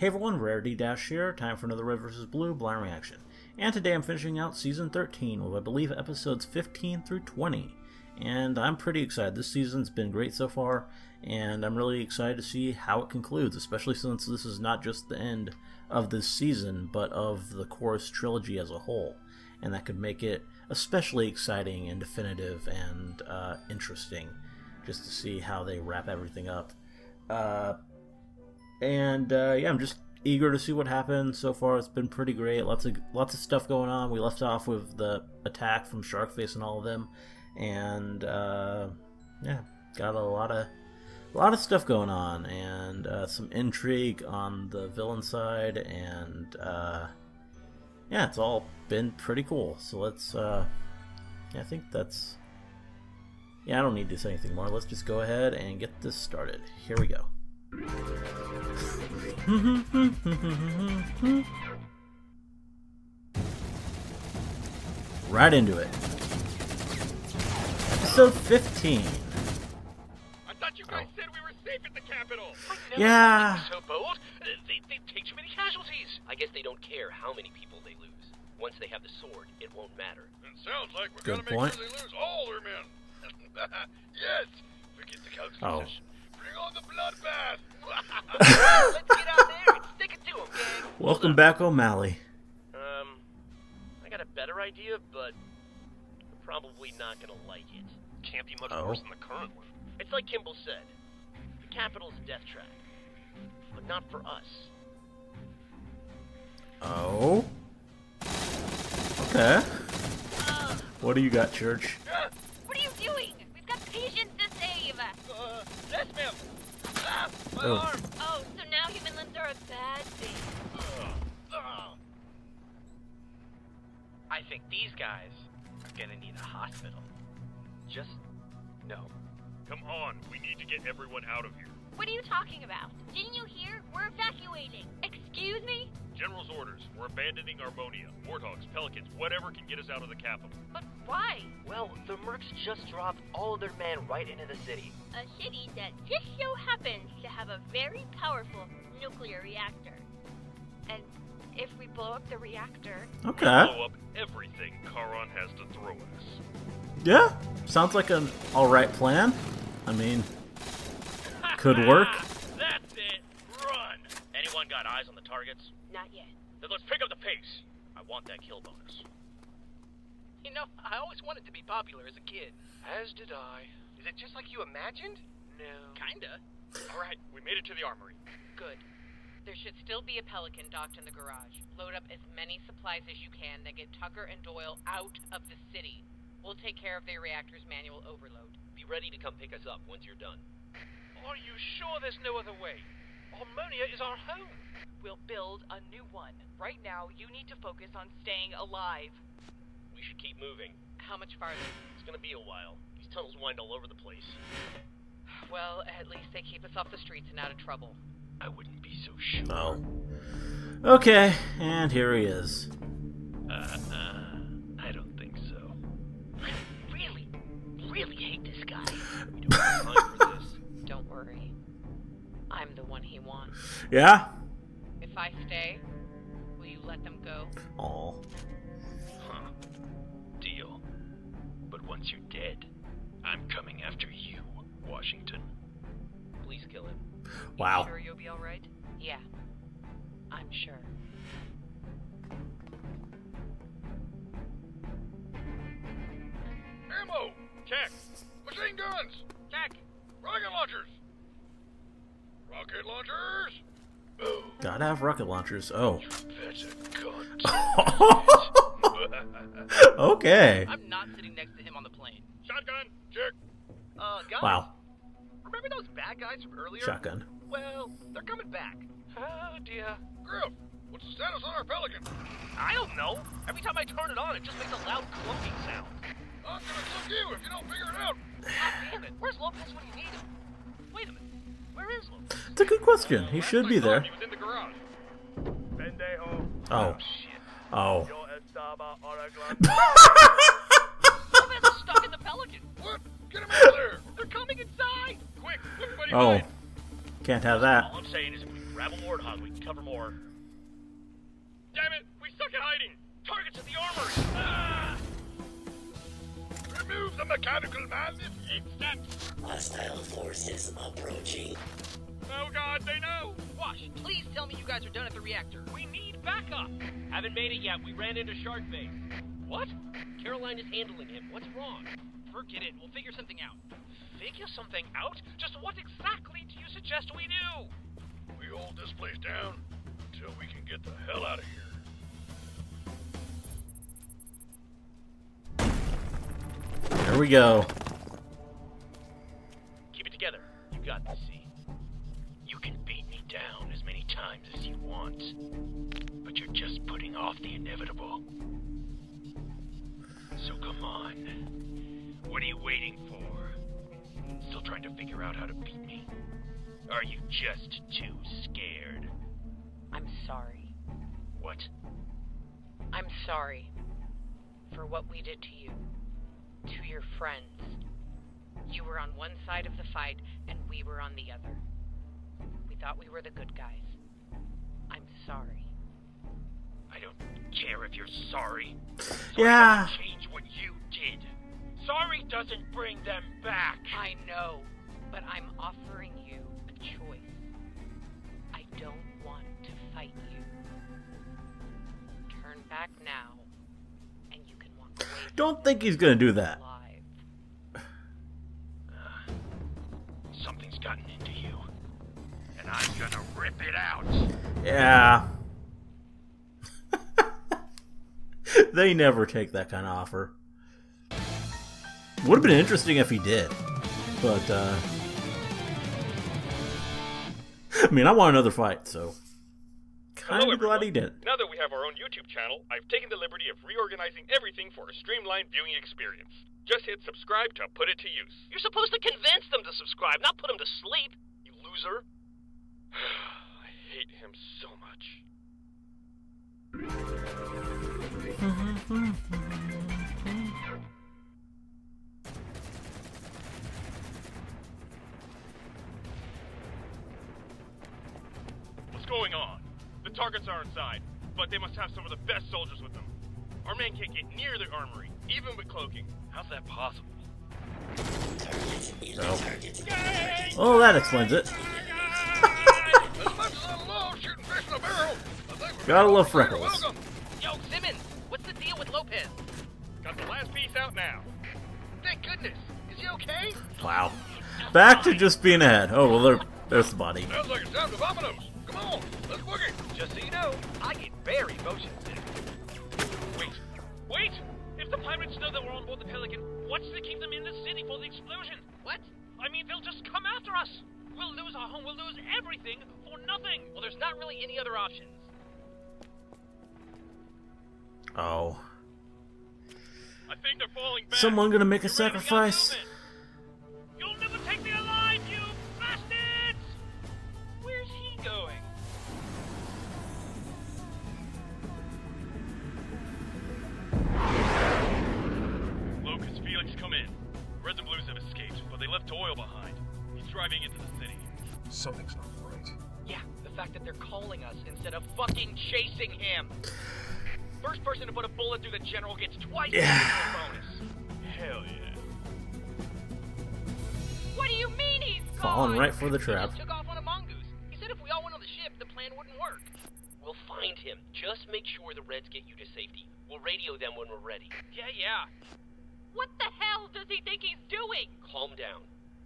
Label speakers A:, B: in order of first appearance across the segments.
A: Hey everyone, Rarity Dash here, time for another Red vs. Blue Blind Reaction. And today I'm finishing out Season 13 with, I believe, episodes 15 through 20. And I'm pretty excited. This season's been great so far, and I'm really excited to see how it concludes, especially since this is not just the end of this season, but of the Chorus trilogy as a whole. And that could make it especially exciting and definitive and interesting, just to see how they wrap everything up. Yeah, I'm just eager to see what happens. So far it's been pretty great. Lots of stuff going on. We left off with the attack from Sharkface and all of them, and yeah, got a lot of stuff going on, and some intrigue on the villain side, and yeah, it's all been pretty cool. So let's yeah, I think that's, yeah, I don't need to say anything more. Let's just go ahead and get this started. Here we go. Right into it. Episode 15.
B: I thought you guys said we were safe at the Capitol.
A: Yeah.
B: So bold. They take too many casualties. I guess they don't care how many people they lose. Once they have the sword, it won't matter.
C: It sounds like we're
A: Good
C: gonna
A: point.
C: make sure they lose all their men. Yes. Forget the council position. Bring on the bloodbath.
B: Let's get out there and stick it to them, gang.
A: Welcome back, O'Malley.
B: I got a better idea, but you're probably not gonna like it. Can't be much worse than the current one. It's like Kimball said. The Capitol's a death trap. But not for us.
A: Oh? Okay. What do you got, Church?
D: What are you doing? We've got patients to save!
B: Yes, ma'am. My
A: Oh.
B: arm.
D: Oh, so now human limbs are a bad thing.
B: I think these guys are gonna need a hospital. Just no.
C: Come on, we need to get everyone out of here.
D: What are you talking about? Didn't you hear? We're evacuating. Excuse me?
C: General's orders. We're abandoning Armonia. Warthogs, Pelicans, whatever can get us out of the capital.
D: But why?
B: Well, the Mercs just dropped all of their men right into the city.
D: A city that just so happens to have a very powerful nuclear reactor. And if we blow up the reactor...
A: Okay.
C: Blow up everything Charon has to throw at us.
A: Yeah, sounds like an alright plan. I mean, could work.
B: That's it. Run. Anyone got eyes on the targets?
D: Not yet.
B: Then let's pick up the pace. I want that kill bonus. You know, I always wanted to be popular as a kid. As did I. Is it just like you imagined? No. Kinda. Alright, we made it to the armory.
E: Good. There should still be a Pelican docked in the garage. Load up as many supplies as you can, then get Tucker and Doyle out of the city. We'll take care of their reactor's manual overload.
B: Be ready to come pick us up once you're done.
F: Are you sure there's no other way? Harmonia is our home.
E: We'll build a new one. Right now, you need to focus on staying alive.
B: We should keep moving.
E: How much farther?
B: It's gonna be a while. These tunnels wind all over the place.
E: Well, at least they keep us off the streets and out of trouble.
B: I wouldn't be so sure.
A: Oh. Okay, and here he is.
B: I don't think so. I really hate this guy. We don't have time for this.
E: Don't worry. I'm the one he wants.
A: Yeah?
E: If I stay, will you let them go?
A: Aw.
B: Huh. Deal. But once you're dead, I'm coming after you, Washington. Please kill him.
A: Wow.
E: Sure you'll be alright? Yeah. I'm sure.
C: Ammo!
B: Check.
C: Machine guns!
B: Check.
C: Rocket launchers! Rocket launchers! Boom!
A: Gotta have rocket launchers. Oh.
C: That's a gun.
A: Okay.
F: I'm not sitting next to him on the plane.
C: Shotgun! Check!
B: Guys.
A: Wow.
B: Remember those bad guys from earlier?
A: Shotgun.
B: Well, they're coming back.
F: Oh dear.
C: Griff, what's the status on our Pelican?
B: I don't know. Every time I turn it on, it just makes a loud clunking sound.
C: I'm gonna cook you if you don't figure it out!
B: God damn it. Where's Lopez when you need him? Wait a minute. Where is Lopez?
A: It's a good question. He should be there.
C: He was in the garage.
G: Pendejo,
A: Oh.
B: Shit.
A: Oh.
G: yo estaba arreglando.
B: Lopez is stuck in the Pelican.
C: What? Get him out of there!
B: They're coming inside.
C: Quick, everybody
A: Oh.
C: hide!
A: Can't have that.
B: All I'm saying is if we Grab a Warthog, we can cover more.
F: Damn it! We suck at hiding! Targets at the armory! Ah!
C: Remove the mechanical man this instant!
H: Hostile forces approaching.
F: Oh god, they know!
B: Wash, please tell me you guys are done at the reactor.
F: We need backup!
B: Haven't made it yet. We ran into Sharkface.
F: What?
B: Caroline is handling him. What's wrong?
F: Forget it. We'll figure something out. Figure something out? Just what exactly do you suggest we do?
C: We hold this place down until we can get the hell out of here.
A: Here we go.
B: Keep it together. You got this, C.
C: You can beat me down as many times as you want, but you're just putting off the inevitable. So come on. What are you waiting for? Still trying to figure out how to beat me? Are you just too scared?
E: I'm sorry.
C: What?
E: I'm sorry for what we did to you, to your friends. You were on one side of the fight, and we were on the other. We thought we were the good guys. I'm sorry.
C: I don't care if you're sorry.
A: Yeah.
C: Sorry doesn't change what you did. Sorry doesn't bring them back.
E: I know, but I'm offering you a choice. I don't want to fight you. Turn back now, and you can walk away.
A: Don't think he's gonna do that.
E: Alive.
C: Something's gotten into you, and I'm gonna rip it out.
A: Yeah. They never take that kind of offer. Would have been interesting if he did. But, I mean, I want another fight, so... Kind of glad he did.
F: Now that we have our own YouTube channel, I've taken the liberty of reorganizing everything for a streamlined viewing experience. Just hit subscribe to put it to use.
B: You're supposed to convince them to subscribe, not put them to sleep, you loser.
F: I hate him so much. What's going on? The targets are inside, but they must have some of the best soldiers with them. Our men can't get near the armory, even with cloaking. How's that possible?
A: Oh, that explains it. Gotta love Freckles.
B: Yo, Simmons, what's the deal with Lopez?
F: Got the last piece out now.
B: Thank goodness. Is he okay?
A: Wow. Back to just being ahead. Oh, well, there's the body.
C: Sounds like it's time to Vominos. Come on, let's boogie.
B: Just so you know, I get very motion sick.
F: Wait! If the pirates know that we're on board the Pelican, what's to keep them in the city for the explosion?
B: What?
F: I mean, they'll just come after us. We'll lose our home, we'll lose everything for nothing.
B: Well, there's not really any other options.
A: Oh.
F: I think they're falling back.
A: Someone gonna make a
F: Get ready to get
A: sacrifice?
F: moving. You'll never take me alive, you bastards! Where's he going? Locust, Felix, come in. Reds and Blues have escaped, but they left Doyle behind. He's driving into the city.
C: Something's not right.
B: Yeah, the fact that they're calling us instead of fucking chasing him. First person to put a bullet through the general gets twice the bonus.
F: Hell yeah.
D: What do you mean he's
A: Falling
D: gone?
A: right for the
B: He
A: trap.
B: just took off on a mongoose. He said if we all went on the ship, the plan wouldn't work. We'll find him. Just make sure the Reds get you to safety. We'll radio them when we're ready.
F: Yeah.
D: What the hell does he think he's doing?
B: Calm down.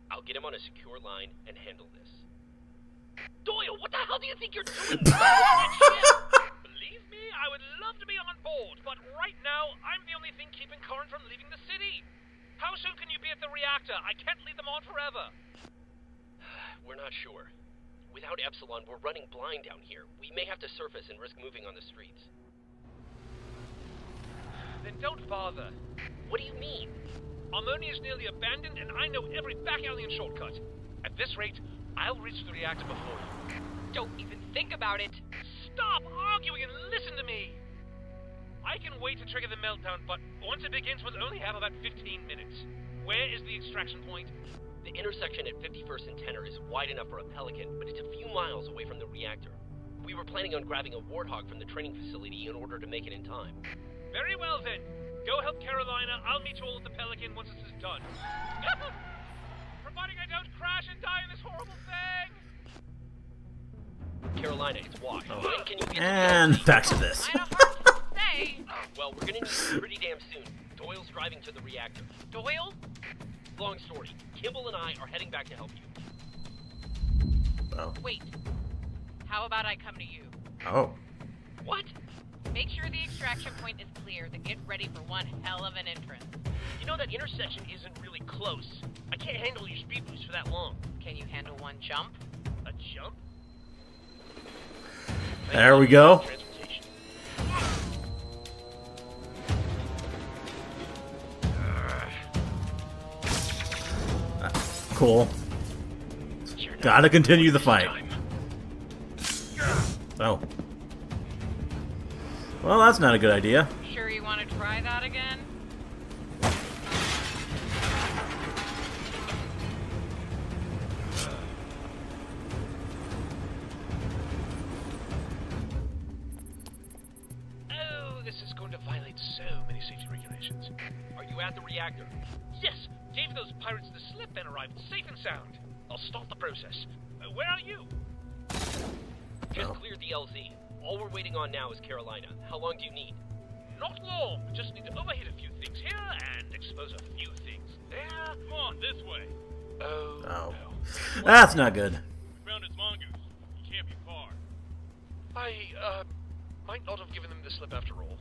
B: I'll get him on a secure line and handle this. Doyle, what the hell do you think you're doing?
F: Believe me, I would love to be on board, but right now, I'm the only thing keeping Corin from leaving the city. How soon can you be at the reactor? I can't leave them on forever.
B: We're not sure. Without Epsilon, we're running blind down here. We may have to surface and risk moving on the streets.
F: Then don't bother.
B: What do you mean?
F: Armonia is nearly abandoned, and I know every back alley and shortcut. At this rate, I'll reach the reactor before you.
D: Don't even think about it.
F: Stop arguing and listen to me! I can wait to trigger the meltdown, but once it begins, we'll only have about 15 minutes. Where is the extraction point?
B: The intersection at 51st and Tenor is wide enough for a Pelican, but it's a few miles away from the reactor. We were planning on grabbing a Warthog from the training facility in order to make it in time.
F: Very well then. Go help Carolina. I'll meet you all at the Pelican once this is done. Providing I don't crash and die in this horrible thing.
B: Carolina, it's Wash. When can you get
A: And
B: to
A: back to this.
E: Kinda hard to say.
B: Well, we're gonna need you pretty damn soon. Doyle's driving to the reactor.
E: Doyle?
B: Long story. Kimball and I are heading back to help you.
A: Oh.
E: Wait. How about I come to you?
A: Oh.
B: What?
E: Make sure the extraction point is clear, then get ready for one hell of an entrance.
B: You know that intersection isn't really close. I can't handle your speed boost for that long.
E: Can you handle one jump?
B: A jump?
A: There we go.
B: Transportation.
A: Cool. Gotta continue the fight. Oh. Well, that's not a good idea.
E: Sure you want to try that again?
F: Oh, this is going to violate so many safety regulations.
B: Are you at the reactor?
F: Yes, gave those pirates the slip and arrived safe and sound. I'll start the process. Where are you?
B: Just
A: Oh.
B: cleared the LZ. All we're waiting on now is Carolina. How long do you need?
F: Not long. Just need to overhit a few things here and expose a few things there. Come on, this way. Oh,
A: Oh.
F: no.
A: That's not good.
F: We found its mongoose. He can't be far. I, might not have given them the slip after all.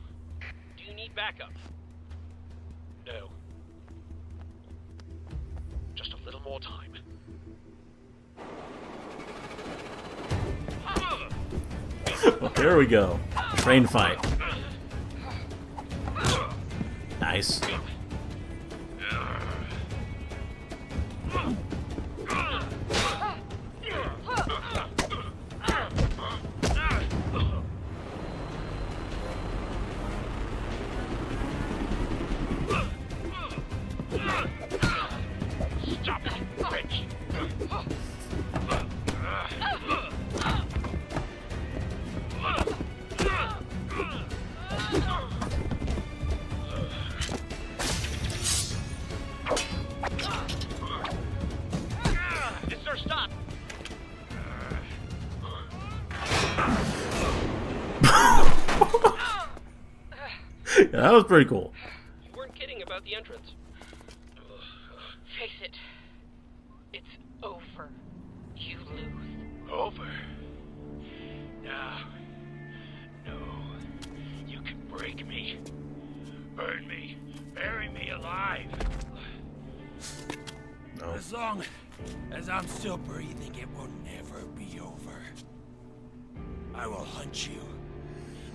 B: Do you need backup?
F: No. Just a little more time.
A: Well, here we go. Train fight. Nice.
F: Stop it, bitch!
B: Sir, stop!
A: Yeah, that was pretty cool.
B: You weren't kidding about the entrance.
E: Face it. It's over. You lose.
C: Over? No. No. You can break me. Burn me. Bury me alive.
A: No.
I: As long as I'm still breathing, it will never be over. I will hunt you.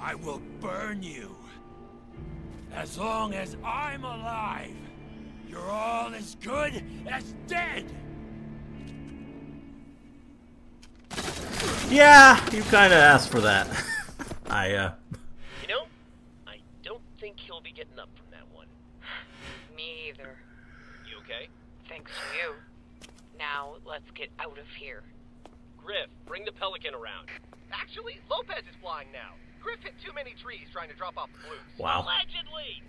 I: I will burn you. As long as I'm alive, you're all as good as dead!
A: Yeah, you kind of asked for that.
B: You know, I don't think he'll be getting up from that one.
E: Me either.
B: You okay?
E: Thanks to you. Now, let's get out of here.
B: Griff, bring the Pelican around.
J: Actually, Lopez is flying now. Griff hit too many trees trying to drop off the blues.
A: Wow.
B: Allegedly!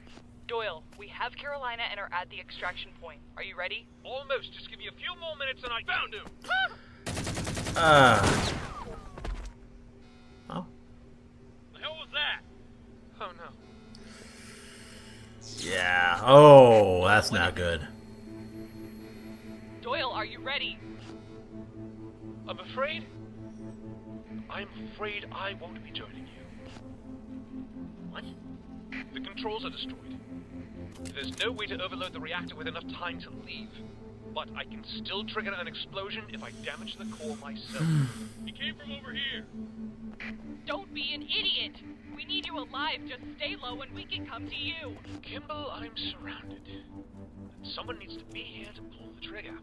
K: Doyle, we have Carolina and are at the extraction point. Are you ready?
F: Almost. Just give me a few more minutes and I found him.
A: Oh.
F: The hell was that? Oh no.
A: Yeah. Oh, that's not good.
K: Doyle, are you ready?
F: I'm afraid I won't be joining you.
B: What?
F: The controls are destroyed. There's no way to overload the reactor with enough time to leave. But I can still trigger an explosion if I damage the core myself. He came from over here.
K: Don't be an idiot! We need you alive. Just stay low and we can come to you.
F: Kimball, I'm surrounded. Someone needs to be here to pull the trigger.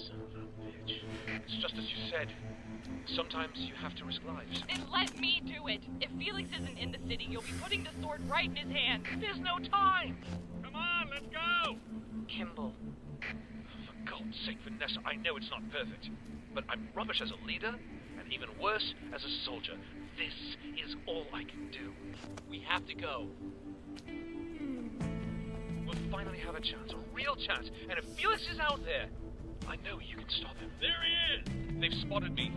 F: Son of a bitch. It's just as you said. Sometimes you have to risk lives.
K: Then let me do it. If Felix isn't in the city, you'll be putting the sword right in his hand.
F: There's no time! Come on, let's go!
E: Kimball.
F: For God's sake, Vanessa, I know it's not perfect, but I'm rubbish as a leader, and even worse, as a soldier. This is all I can do.
B: We have to go.
F: We'll finally have a chance, a real chance, and if Felix is out there, I know you can stop him.
B: There he is!
F: They've spotted me.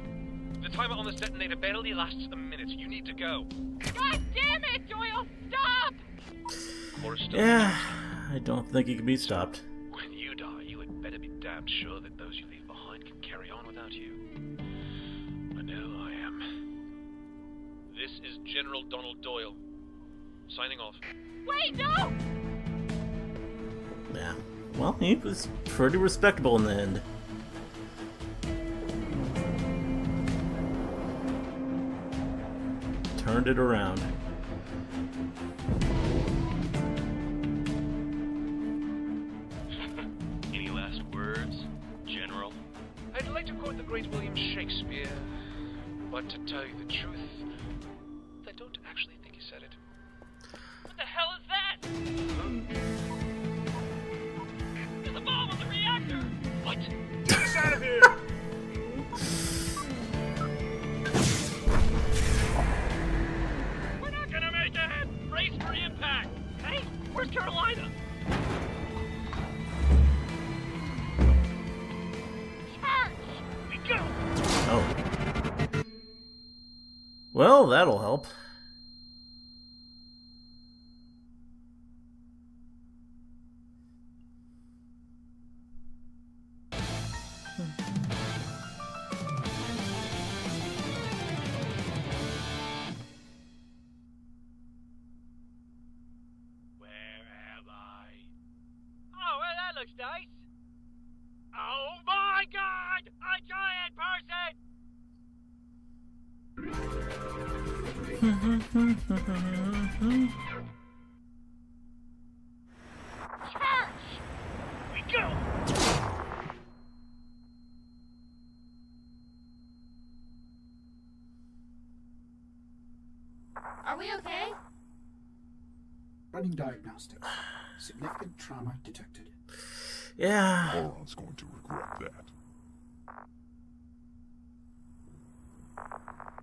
F: The timer on this detonator barely lasts a minute. You need to go.
K: God damn it, Doyle! Stop!
A: Yeah, I don't think he can be stopped.
F: When you die, you had better be damned sure that those you leave behind can carry on without you. I know I am. This is General Donald Doyle. Signing off.
K: Wait, no!
A: Yeah. Well, he was pretty respectable in the end. Turned it around.
B: Any last words, General?
F: I'd like to quote the great William Shakespeare, but to tell you the truth, I don't actually think he said it.
K: What the hell is that? There's a bomb on the reactor!
F: What?
C: Get us out of here!
B: We're not gonna make it! Brace for impact! Hey, where's Carolina?
K: Church!
B: We go!
A: Oh. Well, that'll help.
B: Looks nice. Oh my God! A giant person! Church! We go!
D: Are we okay?
L: Running diagnostics. Significant trauma detected.
A: Yeah.
M: Moron's going to regret that.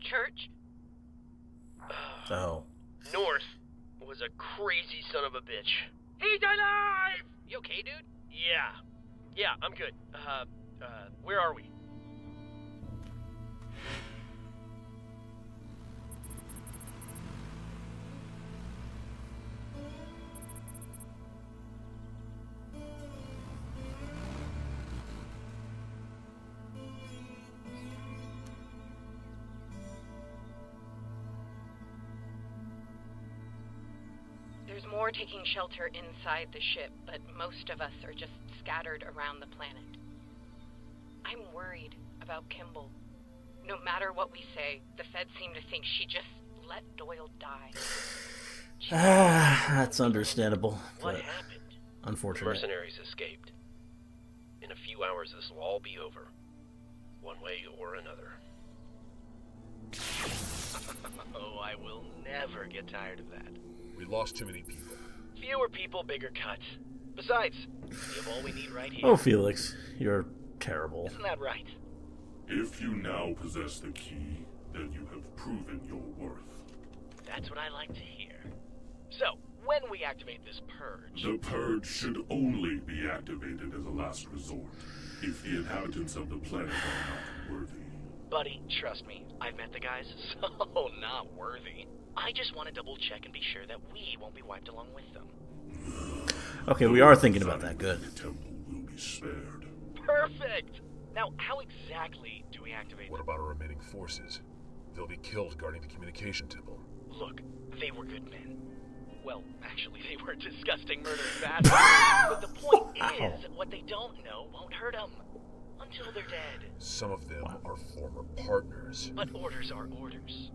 B: Church?
A: Oh.
B: North was a crazy son of a bitch. He's alive! You okay, dude? Yeah. Yeah, I'm good. Where are we?
E: There's more taking shelter inside the ship, but most of us are just scattered around the planet. I'm worried about Kimball. No matter what we say, the feds seem to think she just let Doyle die.
A: That's understandable.
B: What
A: But
B: happened?
A: unfortunate.
B: Mercenaries escaped. In a few hours, this will all be over. One way or another. Oh, I will never get tired of that.
M: We lost too many people.
B: Fewer people, bigger cuts. Besides, we have all we need right here.
A: Oh, Felix, you're terrible.
B: Isn't that right?
N: If you now possess the key, then you have proven your worth.
B: That's what I like to hear. So, when we activate this purge...
N: The purge should only be activated as a last resort, if the inhabitants of the planet are not worthy.
B: Buddy, trust me, I've met the guys, so not worthy. I just want to double check and be sure that we won't be wiped along with them.
A: Okay, we are thinking about that. Good.
N: The temple will be spared.
B: Perfect! Now, how exactly do we activate
M: What
B: them?
M: about our remaining forces? They'll be killed guarding the communication temple.
B: Look, they were good men. Well, actually, they were disgusting murdering bastards. But the point is, what they don't know won't hurt them. Until they're dead.
M: Some of them are former partners.
B: But orders are orders.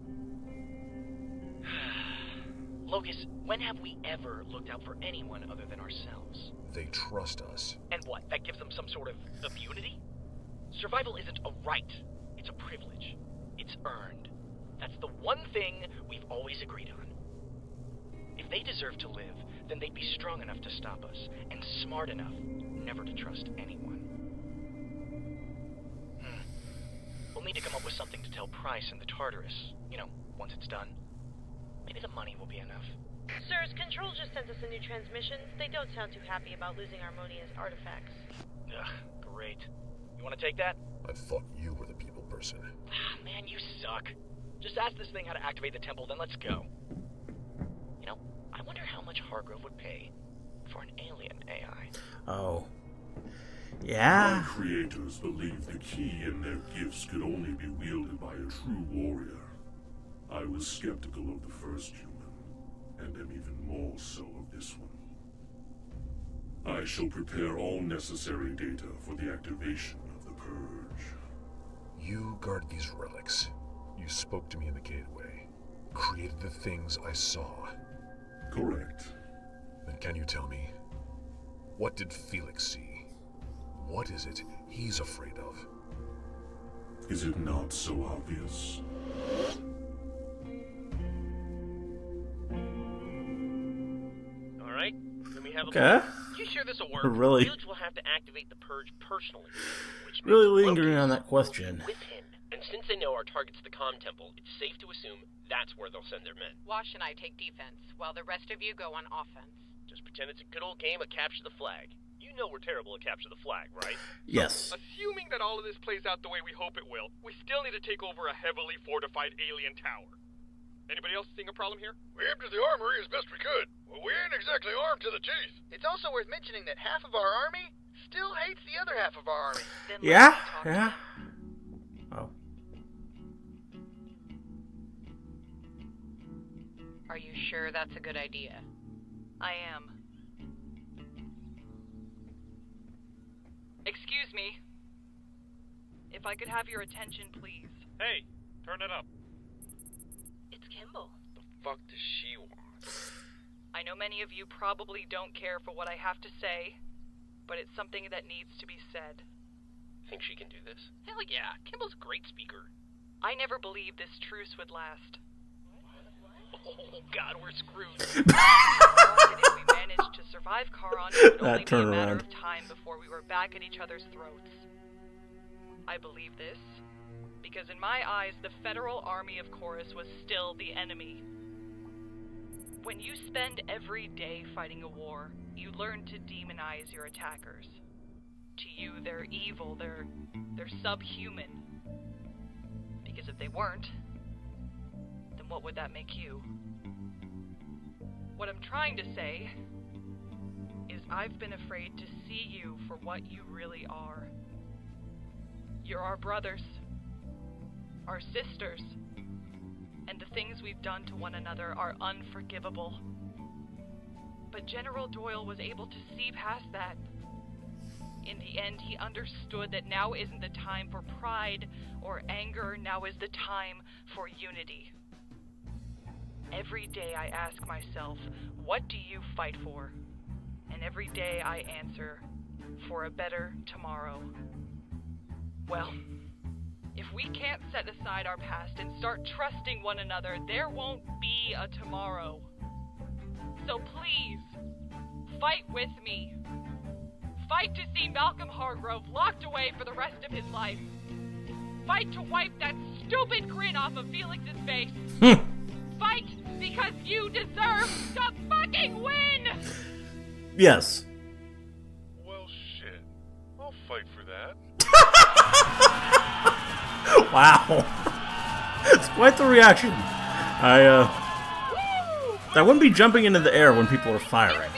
B: Locus, when have we ever looked out for anyone other than ourselves?
M: They trust us.
B: And what, that gives them some sort of immunity? Survival isn't a right, it's a privilege. It's earned. That's the one thing we've always agreed on. If they deserve to live, then they'd be strong enough to stop us, and smart enough
O: never to trust anyone. We'll need to come up with something to tell Price and the Tartarus. You know, once it's done. Maybe the money will be enough.
P: Sirs, Control just sent us a new transmission. They don't sound too happy about losing Harmonia's artifacts.
O: Ugh, great. You want to take that?
M: I thought you were the people person.
O: Man, you suck. Just ask this thing how to activate the temple, then let's go. You know, I wonder how much Hargrove would pay for an alien AI.
A: Oh. Yeah?
N: My creators believed the key in their gifts could only be wielded by a true warrior. I was skeptical of the first human, and am even more so of this one. I shall prepare all necessary data for the activation of the Purge.
M: You guard these relics. You spoke to me in the gateway. Created the things I saw.
N: Correct.
M: Then can you tell me, what did Felix see? What is it he's afraid of?
N: Is it not so obvious?
B: Alright, then we have
A: Okay.
B: You sure this will work?
A: Really?
B: Felix will have to activate the Purge personally, which
A: Really
B: means
A: lingering
B: Loki's
A: on that question.
B: with him. And since they know our target's the Comm Temple, it's safe to assume that's where they'll send their men.
E: Wash and I take defense, while the rest of you go on offense.
B: Just pretend it's a good old game of capture the flag. You know we're terrible at capture the flag, right?
A: Yes.
F: Assuming that all of this plays out the way we hope it will, we still need to take over a heavily fortified alien tower. Anybody else seeing a problem here?
J: We emptied the armory as best we could. Well, we ain't exactly armed to the teeth. It's also worth mentioning that half of our army still hates the other half of our army.
A: Yeah? Yeah? Oh.
E: Are you sure that's a good idea?
K: I am. Excuse me. If I could have your attention, please.
F: Hey, turn it up.
P: It's Kimball.
F: The fuck does she want?
K: I know many of you probably don't care for what I have to say, but it's something that needs to be said.
B: Think she can do this?
O: Hell yeah, Kimball's a great speaker.
K: I never believed this truce would last.
O: Oh god, we're screwed.
K: If we managed to survive Charon, it would only be a matter of time before we were back at each other's throats. I believe this because in my eyes, the Federal Army of Chorus was still the enemy. When you spend every day fighting a war, you learn to demonize your attackers. To you, they're evil, they're subhuman. Because if they weren't, then what would that make you? What I'm trying to say is I've been afraid to see you for what you really are. You're our brothers, our sisters, and the things we've done to one another are unforgivable. But General Doyle was able to see past that. In the end, he understood that now isn't the time for pride or anger, now is the time for unity. Every day I ask myself, what do you fight for? And every day I answer, for a better tomorrow. Well, if we can't set aside our past and start trusting one another, there won't be a tomorrow. So please, fight with me. Fight to see Malcolm Hargrove locked away for the rest of his life. Fight to wipe that stupid grin off of Felix's face. Fight because you deserve to fucking win!
A: Yes.
F: Well, shit. I'll fight for that.
A: Wow. It's quite the reaction. I wouldn't be jumping into the air when people are firing.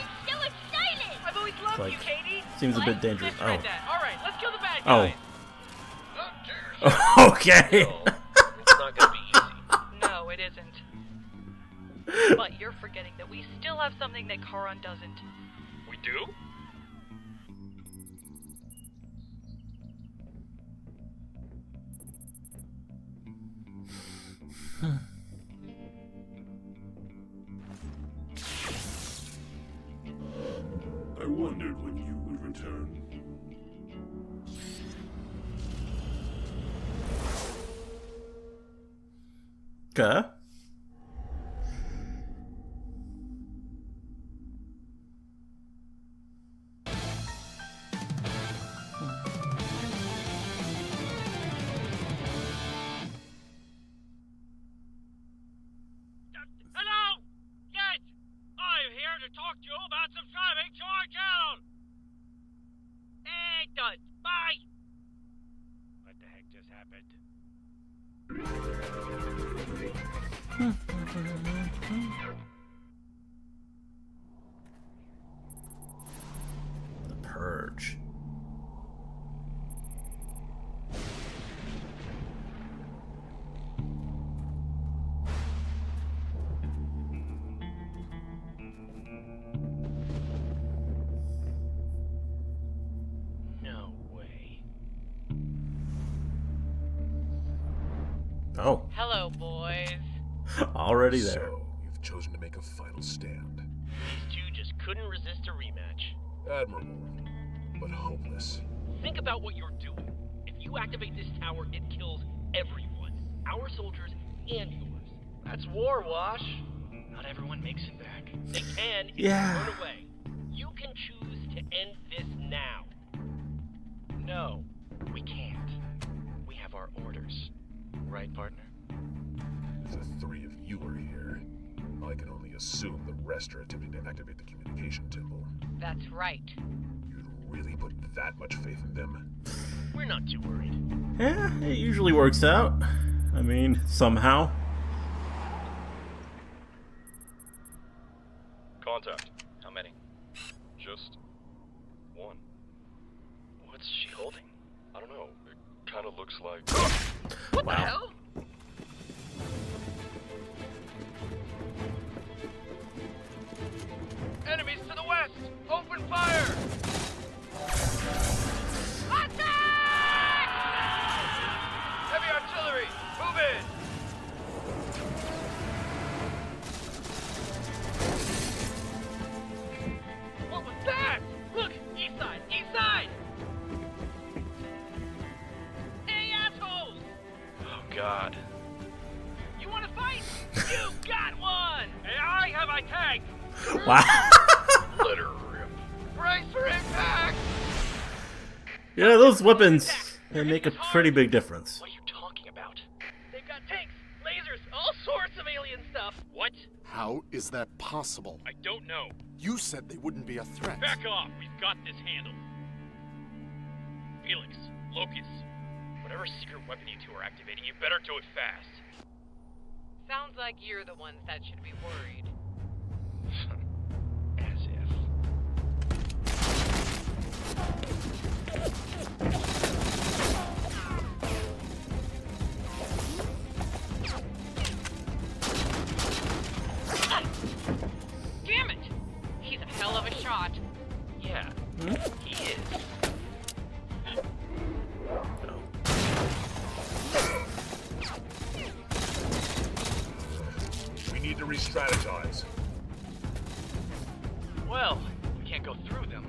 K: I've always loved
A: Like,
K: you, Katie.
A: seems a bit dangerous.
K: Let's try that. All right, let's kill the bad
A: Oh.
K: guys.
A: Oh. Okay.
B: It's not gonna be easy.
K: No, it isn't. But you're forgetting that we still have something that Charon doesn't.
F: We do?
N: I wondered when you would return.
A: Okay.
B: to talk to you about subscribing to our channel. Hey, done. Bye.
C: What the heck just happened?
A: The Purge.
O: No way.
A: Oh.
E: Hello, boys.
A: Already there.
M: So, you've chosen to make a final stand.
B: These two just couldn't resist a rematch.
M: Admirable, but hopeless.
B: Think about what you're doing. If you activate this tower, it kills everyone. Our soldiers and yours. That's war, Wash.
O: Not everyone makes it back.
B: They can if
A: Yeah.
B: you run away. You can choose to end this now.
O: No, we can't. We have our orders. Right, partner?
M: If the three of you are here, I can only assume the rest are attempting to activate the communication temple.
E: That's right.
M: You'd really put that much faith in them?
B: We're not too worried.
A: Yeah, it usually works out. I mean, somehow.
F: Contact. How many? Just one.
O: What's she holding?
F: I don't know. It kind of looks like...
B: What the hell? Enemies to the west! Open fire! Attack! Heavy artillery! Move in! What was that? Look! East side! East side! Hey, assholes!
O: Oh, God.
B: You wanna fight? You got one! Hey, I have a tank!
A: Wow.
F: Let her rip.
B: Brace for impact!
A: Yeah, those weapons, they make a pretty big difference.
O: What are you talking about?
B: They've got tanks, lasers, all sorts of alien stuff. What?
L: How is that possible?
F: I don't know.
L: You said they wouldn't be a threat.
F: Back off. We've got this handled. Felix, Locus, whatever secret weapon you two are activating, you better do it fast.
E: Sounds like you're the ones that should be worried.
O: As if.
E: Damn it! He's a hell of a shot.
O: Yeah, he is.
M: We need to re-strategize.
O: Well, we can't go through them.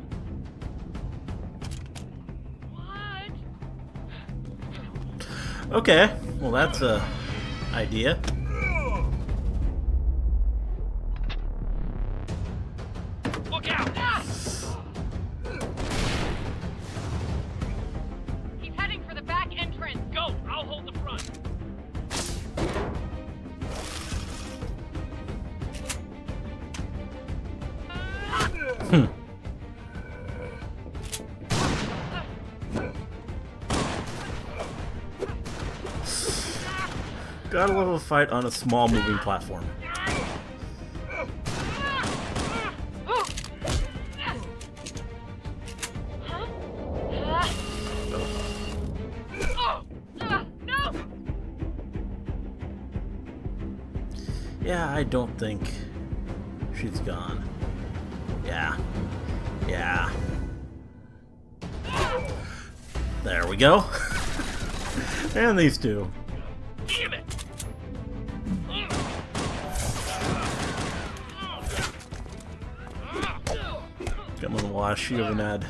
E: What?
A: Okay, well that's a idea.
B: Look out!
E: He's heading for the back entrance.
B: Go! I'll hold the front.
A: Gotta love a fight on a small moving platform. Yeah, I don't think she's gone. Yeah. Yeah. There we go. And these two.
B: Damn it!
A: Come on, Wash. You haven't had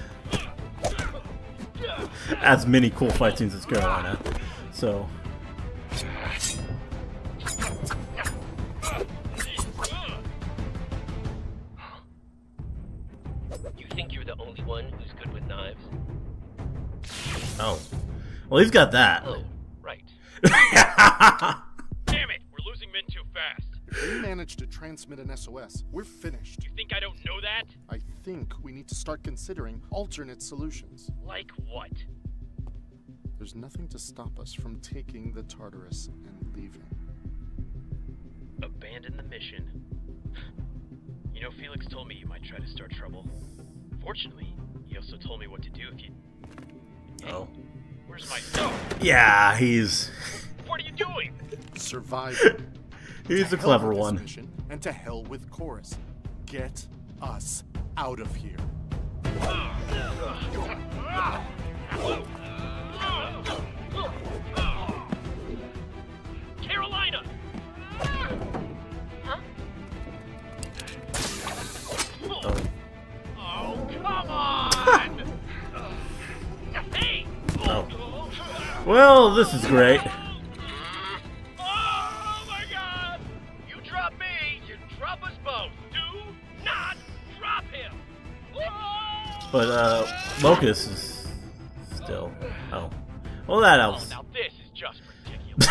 A: as many cool fight scenes as Carolina. So.
B: You think you're the only one who's good with knives?
A: Oh. Well, he's got that.
B: Oh, right.
F: Damn it! We're losing men too fast.
L: They managed to transmit an SOS, we're finished.
B: You think I don't know that?
L: I think we need to start considering alternate solutions.
B: Like what?
L: There's nothing to stop us from taking the Tartarus and leaving.
B: Abandon the mission. You know, Felix told me you might try to start trouble. Fortunately, he also told me what to do if you... Hey,
A: oh.
B: Where's my... No!
A: Yeah, he's...
B: What are you doing?
L: Surviving.
A: He's a clever one.
L: Mission, and to hell with Chorus. Get us out of here.
B: Carolina! Huh? Oh, come on! Hey!
A: Oh. Well, this is great.
B: Oh my God! You drop me, you drop us both. Do not drop him.
A: But Locust is still. Oh, well that helps.
B: Oh, now this is just ridiculous.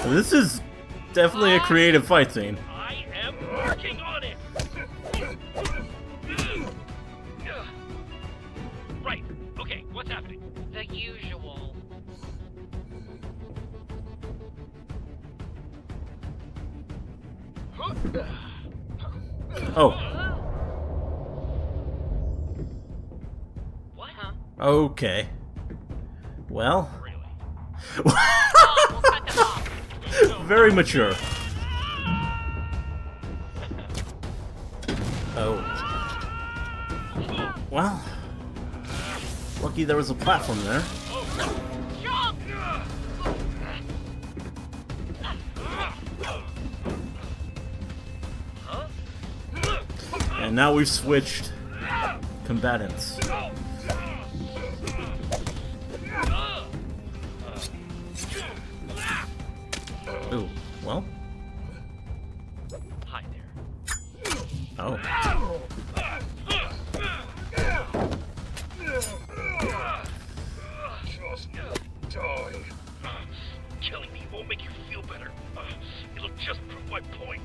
A: This is definitely a creative fight scene.
B: I am working on it. Right. Okay. What's happening?
E: The usual.
A: Oh.
B: What? Huh?
A: Okay. Well. Very mature. Oh. Well. Lucky there was a platform there. And now we've switched combatants. Ooh, well.
B: Hi there.
A: Oh.
C: Just die. Killing me won't make you feel better. It'll just prove my point.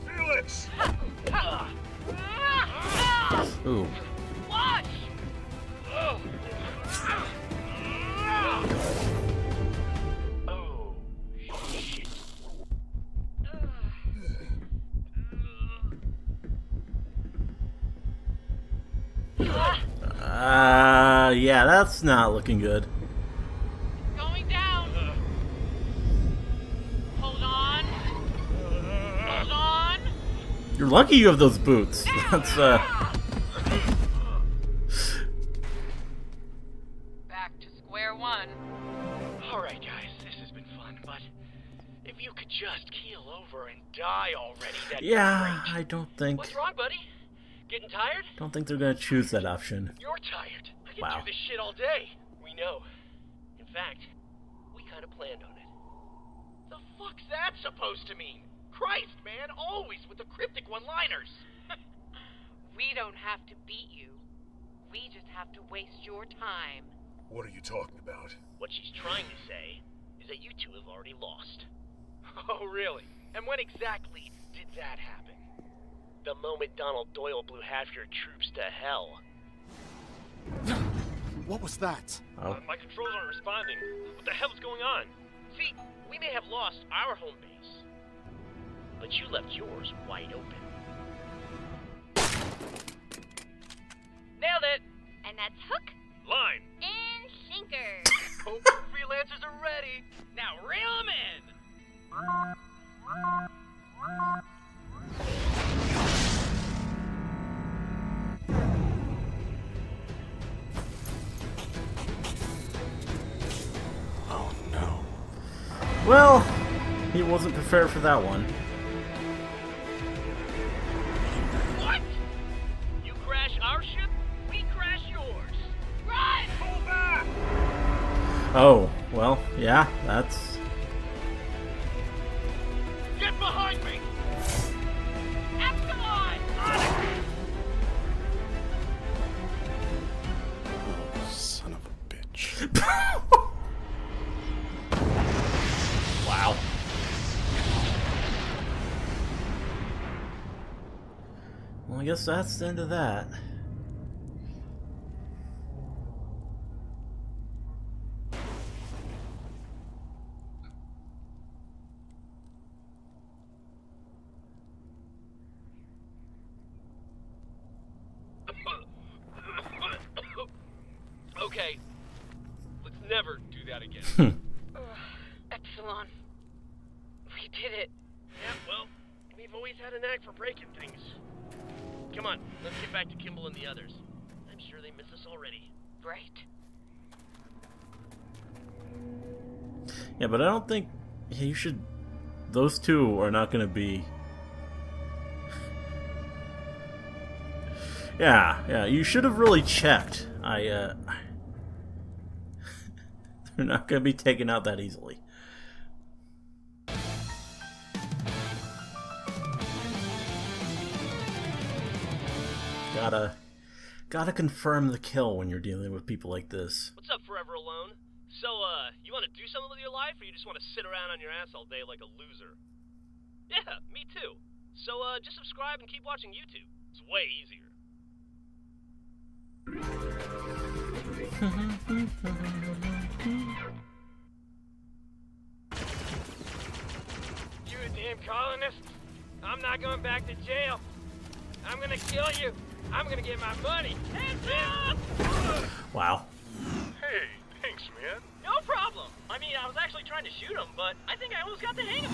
C: Felix!
A: Ooh.
B: Watch! Oh, shit.
A: Yeah, that's not looking good.
E: Going down. Hold on. Hold on.
A: You're lucky you have those boots. That's
E: Back to square one.
O: Alright guys, this has been fun, but if you could just keel over and die already, that'd be
A: yeah,
O: great.
A: I don't think.
B: What's wrong, buddy? Getting tired?
A: Don't think they're gonna choose that option.
B: You're tired. I can
A: Wow.
B: do this shit all day. We know. In fact, we kind of planned on it. The fuck's that supposed to mean? Christ, man, always with the cryptic one-liners.
E: We don't have to beat you. We just have to waste your time.
M: What are you talking about?
B: What she's trying to say is that you two have already lost.
O: Oh, really? And when exactly did that happen?
B: The moment Donald Doyle blew half your troops to hell.
L: What was that?
A: Oh.
B: My controls aren't responding. What the hell's going on? See, we may have lost our home base, but you left yours wide open.
D: Nailed it! And that's hook
B: Line.
D: and sinker.
B: Hope the freelancers are ready. Now reel them in.
L: Oh no.
A: Well, he wasn't prepared for that one.
B: What? You crash our ship, we crash yours. Run! Pull back!
A: Oh, well, yeah, that's...
B: Get behind me! Epsilon! On it!
A: Wow. Well, I guess that's the end of that.
B: Okay, let's never do that again.
E: Epsilon. We did it.
B: Yeah, well, we've always had a knack for breaking things. Come on, let's get back to Kimball and the others. I'm sure they miss us already.
E: Right.
A: Yeah, but I don't think you should. Those two are not going to be. Yeah, you should have really checked. They're not going to be taken out that easily. Gotta confirm the kill when you're dealing with people like this.
B: What's up, Forever Alone? So, you want to do something with your life, or you just want to sit around on your ass all day like a loser? Yeah, me too. So, just subscribe and keep watching YouTube. It's way easier.
Q: You damn colonists! I'm not going back to jail. I'm gonna kill you. I'm gonna get my money. Hands up!
A: Wow.
F: Hey, thanks, man.
B: No problem. I mean, I was actually trying to shoot him, but I think I almost got the hang of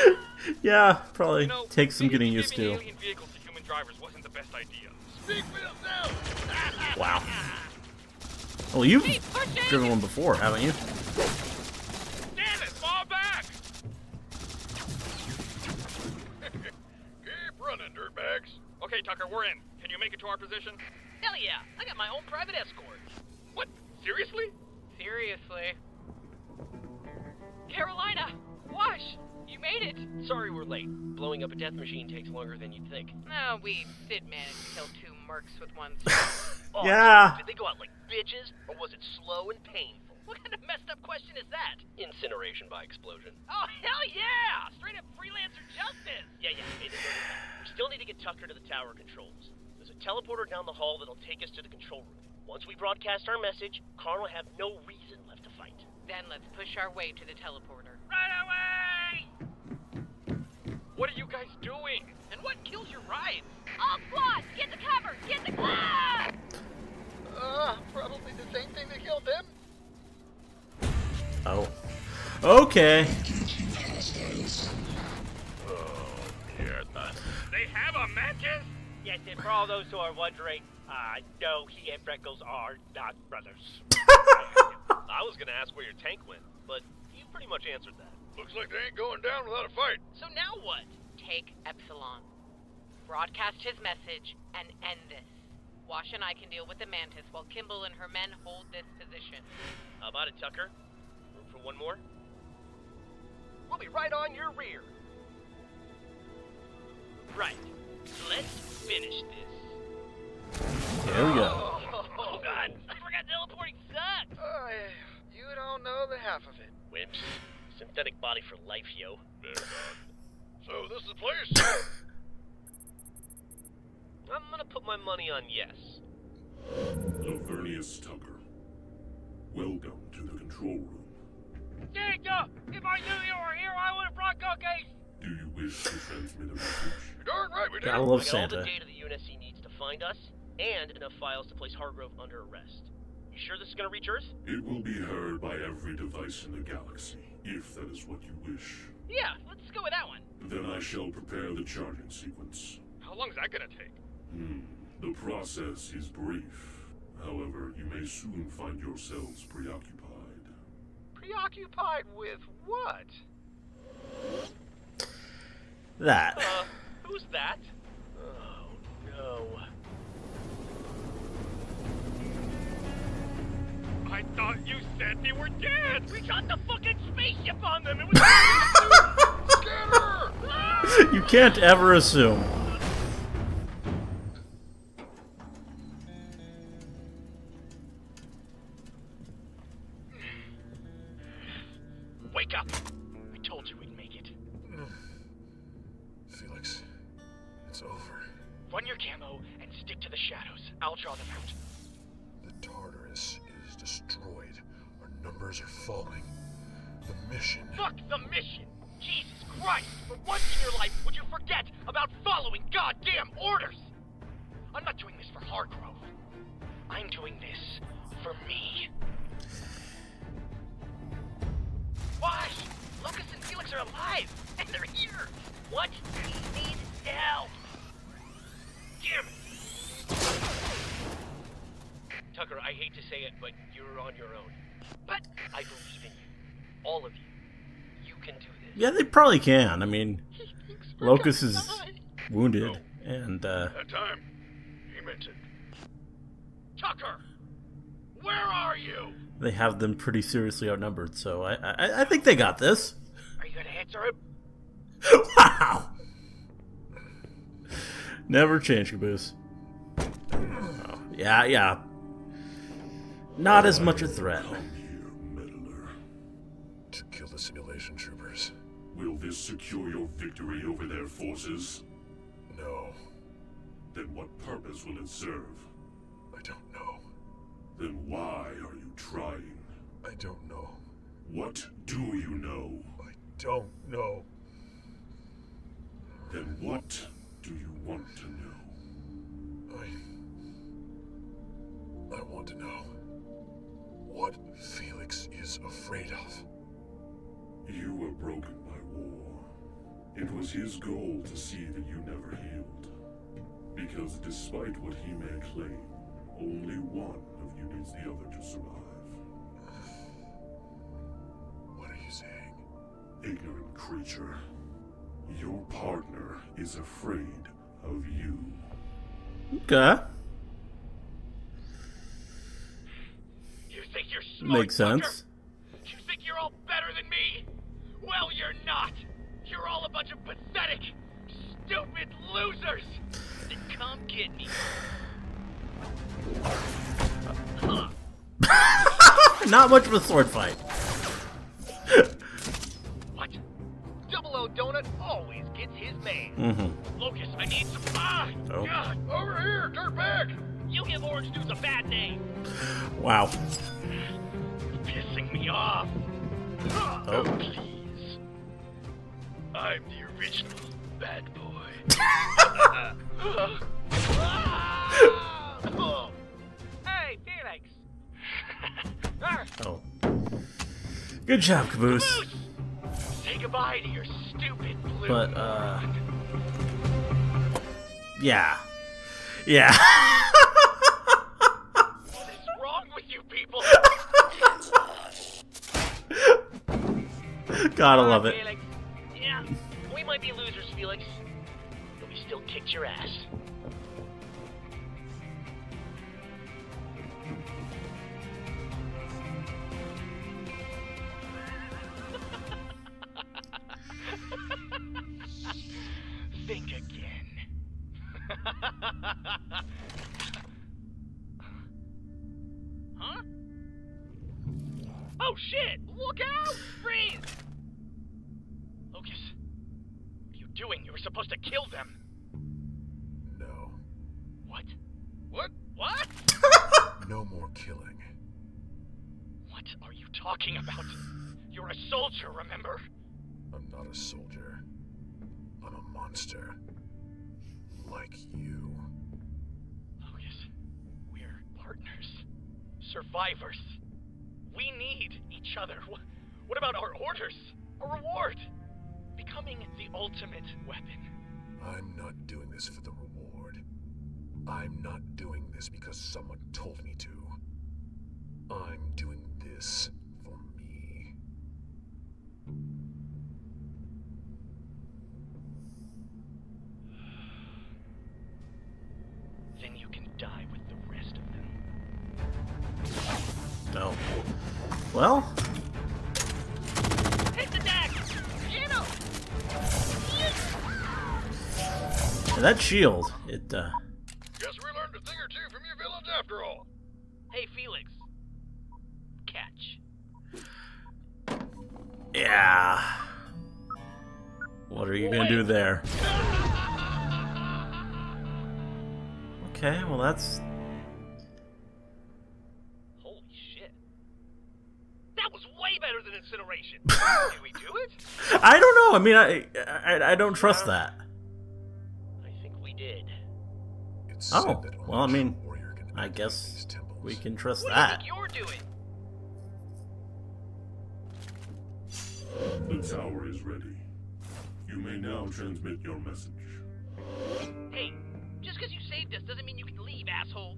B: it.
A: Yeah, probably takes some getting used to.
F: Alien vehicles to human drivers wasn't the best idea.
J: Speak for yourself!
A: Wow. Well, you've driven one before, haven't you?
F: Damn it, fall back!
J: Keep running, dirtbags.
F: Okay, Tucker, we're in. Can you make it to our position?
B: Hell yeah, I got my own private escort.
F: What? Seriously?
E: Seriously. Carolina! Wash! You made it!
B: Sorry we're late. Blowing up a death machine takes longer than you'd think.
E: No, we did manage to kill 2 mercs with one
B: Oh,
A: yeah.
B: Did they go out like bitches, or was it slow and painful? What kind of messed up question is that? Incineration by explosion. Oh, hell yeah! Straight up freelancer justice! Yeah, made it. We still need to get Tucker to the tower controls. There's a teleporter down the hall that'll take us to the control room. Once we broadcast our message, Karn will have no reason left to fight.
E: Then let's push our way to the teleporter.
B: Right away!
F: What are you guys doing?
B: And what kills your rides?
D: All squads, get the cover! Get the cover!
J: Probably the same thing that killed them.
A: Oh. Okay.
F: They have a mantis?
B: Yes, and for all those who are wondering, no, he and Freckles are not brothers. I was gonna ask where your tank went, but you pretty much answered that.
J: Looks like they ain't going down without a fight.
B: So now what?
E: Take Epsilon. Broadcast his message and end this. Wash and I can deal with the Mantis while Kimball and her men hold this position.
B: How about it, Tucker? Room for one more? We'll be right on your rear. Right. Let's finish this.
A: There we go.
B: Oh, God. I forgot teleporting sucks.
J: You don't know the half of it.
B: Wimps. Synthetic body for life, yo.
J: So this is the place?
B: I'm gonna put my money on yes.
N: Lavernius Tucker. Welcome to the control room.
Q: Jacob! If I knew you were here, I would have brought cookies!
N: Do you wish to transmit a message?
J: You're darn right we do.
A: Gotta love
B: I got
A: Santa.
B: all the data the UNSC needs to find us, and enough files to place Hargrove under arrest. You sure this is gonna reach Earth?
N: It will be heard by every device in the galaxy, if that is what you wish.
B: Yeah, let's go with that one.
N: Then I shall prepare the charging sequence.
F: How long is that gonna take?
N: The process is brief. However, you may soon find yourselves preoccupied.
F: Preoccupied with what?
A: That.
B: Who's that? Oh, no.
F: I thought you said they were dead!
B: We got the fucking spaceship on them! It was
J: Scanner!
A: You can't ever assume.
O: wake up! I told you we'd make it.
M: Felix, it's over.
O: Run your camo and stick to the shadows. I'll draw them out.
M: The Tartarus is destroyed. Our numbers are falling. The mission...
O: Fuck the mission! Jesus Christ! For once in your life, would you forget about following goddamn orders? I'm not doing this for Hargrove. I'm doing this for me. Why? Lucas and Felix are alive, and they're here. What? We need help. Damn it. Tucker, I hate to say it, but you're on your own. But I believe in you. All of you. You can do this.
A: Yeah, they probably can. I mean, Locus is wounded, and
J: That time, he meant it.
O: Tucker! Where are you?
A: they have them pretty seriously outnumbered. So I think they got this.
O: Are you gonna answer him?
A: Wow! Never change, Caboose. Oh, yeah. Not as much a threat.
M: To kill the simulation troopers.
N: Will this secure your victory over their forces?
M: No.
N: Then what purpose will it serve?
M: I don't know.
N: Then why are you trying?
M: I don't know.
N: What do you know?
M: I don't know.
N: Then what do you want to know?
M: I want to know what Felix is afraid of.
N: You were broken by war. It was his goal to see that you never healed. Because despite what he may claim, only one of you needs the other to survive.
M: What are you saying?
N: Ignorant creature. Your partner is afraid of you.
A: Okay.
O: You think you're smart,
A: Makes sense.
O: Tucker? You think you're all better than me? Well, you're not. You're all a bunch of pathetic, stupid losers. Then come get me.
A: Not much of a sword fight.
O: What? Double O Donut always gets his man.
A: Mm-hmm.
O: Lucas, I need some...
A: Oh.
O: God.
J: Over here, dirtbag!
O: You give Orange News a bad name.
A: Wow.
O: Pissing me off.
A: Oh.
O: Please. I'm the original bad boy.
Q: Hey, Felix!
A: Oh. Good job, Caboose.
O: Say goodbye to your stupid blue.
A: But, yeah. Yeah.
O: What is wrong with you people?
A: Gotta love it.
O: Felix. Yeah, we might be losers, Felix, but we still kicked your ass. Think again. Huh? Oh shit! Look out! Freeze! Lucas, what are you doing? You were supposed to kill them.
M: No.
O: What? What? What?
M: No more killing.
O: What are you talking about? You're a soldier, remember?
M: I'm not a soldier. I'm a monster. Like you.
O: Lucas, we're partners. Survivors. We need each other. What about our orders? A reward? Becoming the ultimate weapon.
M: I'm not doing this for the reward. I'm not doing this because someone told me to. I'm doing this for me.
O: Then you can die with the rest of them.
A: No. Well.
O: Hit the deck! Get him!
A: And that shield, it,
J: Guess we learned a thing or two from you villains after all.
O: Hey, Felix. Catch.
A: Yeah. What are you gonna do there? Okay, well that's...
B: Holy shit. That was way better than incineration. Did we do it?
A: I don't know. I mean, I don't trust that.
B: I think we did.
A: Oh, well, I mean, I guess we can trust that.
B: What do you think you're doing?
N: The tower is ready. You may now transmit your message.
B: Hey, just because you saved us doesn't mean you can leave, asshole.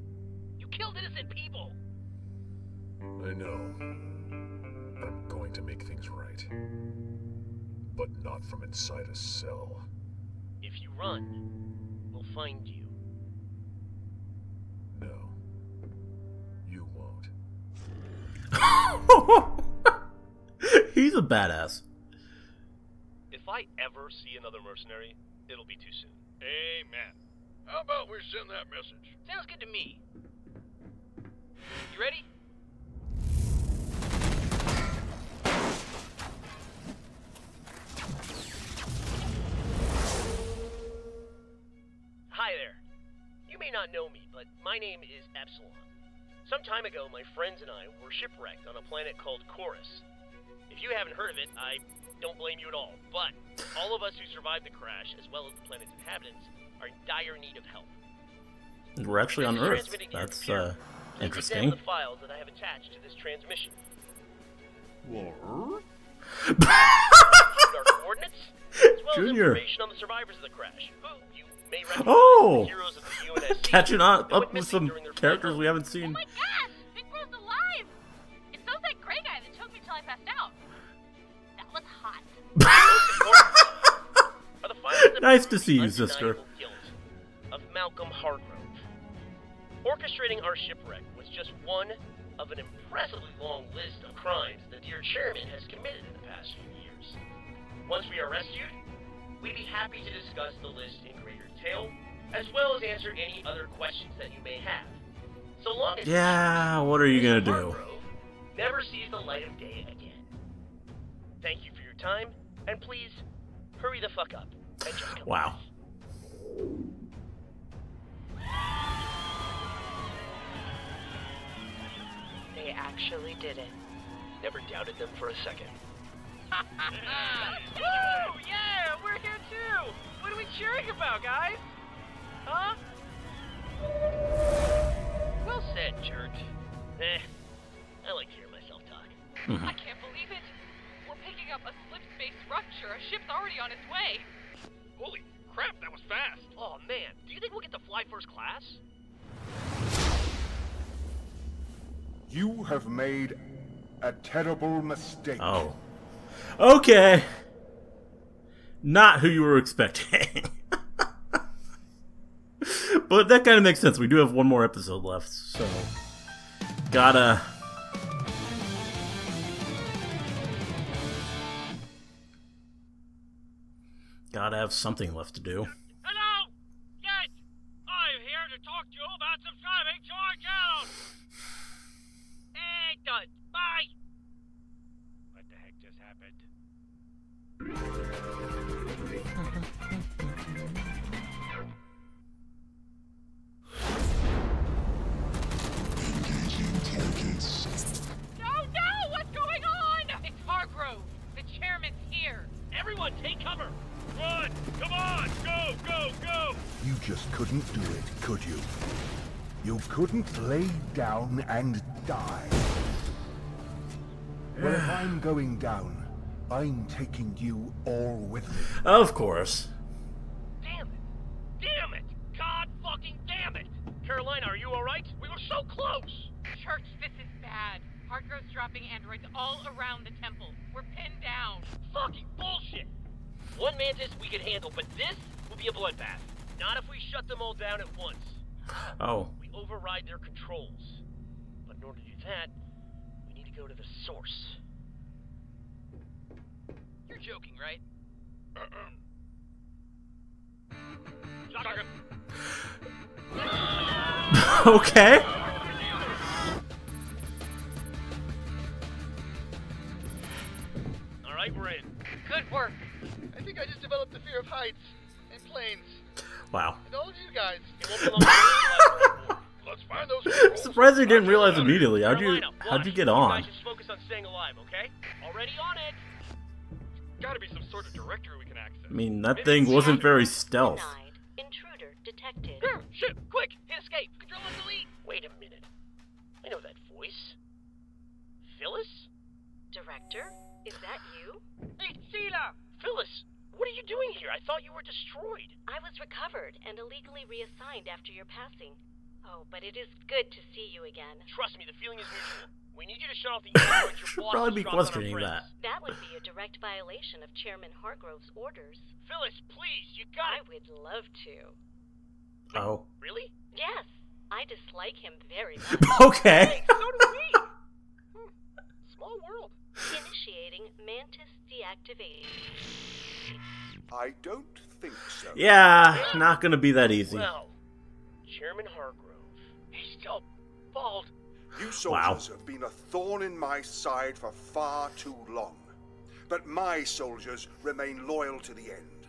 B: You killed innocent people.
M: I know. I'm going to make things right. But not from inside a cell.
B: If you run, we'll find you.
M: No. You won't.
A: He's a badass.
B: If I ever see another mercenary, it'll be too soon.
J: Amen. How about we send that message?
B: Sounds good to me. You ready? Hi there. You may not know me, but my name is Epsilon. Some time ago, my friends and I were shipwrecked on a planet called Chorus. If you haven't heard of it, I don't blame you at all, but all of us who survived the crash, as well as the planet's inhabitants, are in dire need of help.
A: We're actually on Earth. That's interesting.
B: Examine the files that I have attached to this transmission.
N: What?
B: Our coordinates, as well
A: Junior.
B: as information on the survivors of the crash, who you may recognize
A: Oh!
B: as the heroes of the UNSC.
A: Catching on
B: that went
A: up with
B: missing
A: some
B: during their
A: characters
B: flight.
A: we haven't seen.
D: Oh my gosh! Big Bro's alive! It's those that gray guy that choked me till I passed out. That was hot.
B: Are the files that
A: Nice to
B: prove
A: see
B: the
A: you, sister.
B: undeniable guilt of Malcolm Hargrove. Orchestrating our shipwreck was just one of an impressively long list of crimes the dear chairman has committed in the past few years. Once we are rescued, we'd be happy to discuss the list in greater detail, as well as answer any other questions that you may have. So long as
A: Yeah, what are you gonna do?
B: Hargrove never sees the light of day again. Thank you for your time, and please hurry the fuck up. And just come
A: Wow.
E: They actually did it.
B: Never doubted them for a second.
Q: Woo! Yeah, we're here too! What are we cheering about, guys? Huh?
B: Well said, jerk. I like to hear myself talk.
K: I can't believe it. We're picking up a slip space rupture. A ship's already on its way.
F: Holy crap, that was fast.
B: Oh man, do you think we'll get to fly first class?
R: You have made a terrible mistake.
A: Oh. Okay. Not who you were expecting. But that kind of makes sense. We do have one more episode left, so... Gotta have something left to do.
Q: Hello! Yes! I'm here to talk to you about subscribing to our channel! And done. Bye! What the heck just happened?
K: No! What's going on?
E: It's Hargrove. The chairman's here.
B: Everyone, take cover!
F: Run! Come on! Go, go, go!
R: You just couldn't do it, could you? You couldn't lay down and die. Well, if I'm going down, I'm taking you all with me.
A: Of course.
B: Damn it! Damn it! God fucking damn it! Carolina, are you alright? We were so close!
E: Church, this is bad. Hargrove's dropping androids all around the temple. We're pinned down.
B: Fucking bullshit! One mantis we could handle, but this will be a bloodbath. Not if we shut them all down at once.
A: Oh.
B: We override their controls. But in order to do that, we need to go to the source. You're joking, right?
A: Okay.
B: Alright, we're
J: I just developed a fear of heights and planes.
A: Wow.
J: And all of you guys.
F: Let's find those.
A: Surprised you didn't realize immediately. How'd you get on?
B: You guys just focus on staying alive, okay? Already on it.
F: Gotta be some sort of directory we can access.
A: I mean, that thing wasn't very stealth.
P: Intruder detected.
B: Shit! Quick! Hit escape! Control and delete! Wait a minute. I know that voice. Phyllis?
P: Director? Is that you?
B: Hey, Sheila! Phyllis, what are you doing here? I thought you were destroyed.
P: I was recovered and illegally reassigned after your passing. Oh, but it is good to see you again.
B: Trust me, the feeling is mutual. We need you to shut off the unit.
A: Should probably be questioning that.
P: That would be a direct violation of Chairman Hargrove's orders.
B: Phyllis, please, you gotta...
P: I would love to.
A: Oh.
B: Really?
P: Yes. I dislike him very much.
A: Okay.
B: Hey, so do we. Small world.
P: Initiating Mantis deactivation.
R: I don't think so.
A: Yeah, not gonna be that easy.
B: Well, Chairman Hargrove, he's still bald.
R: You soldiers have been a thorn in my side for far too long. But my soldiers remain loyal to the end.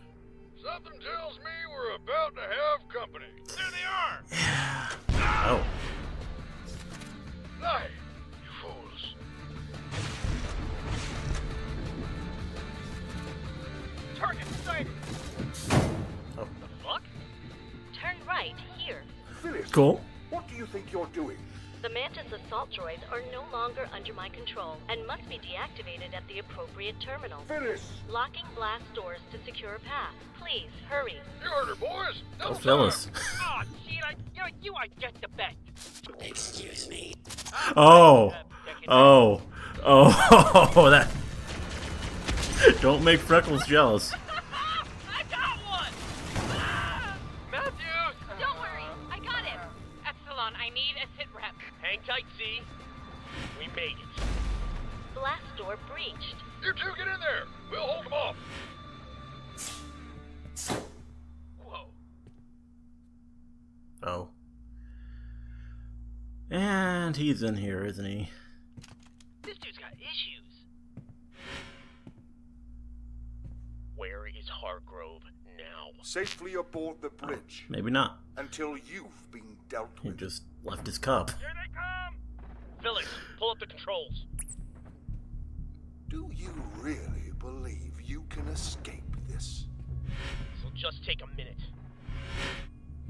J: Something tells me we're about to have company.
F: There they are!
A: Oh.
J: Lie, you fools.
B: Target sighted.
A: Oh.
B: The fuck?
P: Turn right here.
R: Phyllis,
A: Cool.
R: what do you think you're doing?
P: The Mantis assault droids are no longer under my control and must be deactivated at the appropriate terminal.
R: Phyllis!
P: Locking blast doors to secure a path. Please, hurry.
J: You heard her, boys.
A: Oh, Phyllis.
B: Oh, Sheila, you are just the best.
H: Excuse me.
A: Oh. Oh. Oh. That. Don't make Freckles jealous.
B: I got one! Matthews!
E: Don't worry, I got him. Epsilon, I need a sit rep.
B: Hang tight, Z. We made it.
P: Blast door breached.
J: You two get in there. We'll hold them off.
B: Whoa.
A: Oh. And he's in here, isn't he?
B: This dude's got issues. Where is Hargrove now?
R: Safely aboard the bridge.
A: Maybe not.
R: Until you've been dealt
A: He
R: with.
A: just left his cup.
B: Here they come! Phyllis, pull up the controls.
R: Do you really believe you can escape this?
B: This'll just take a minute.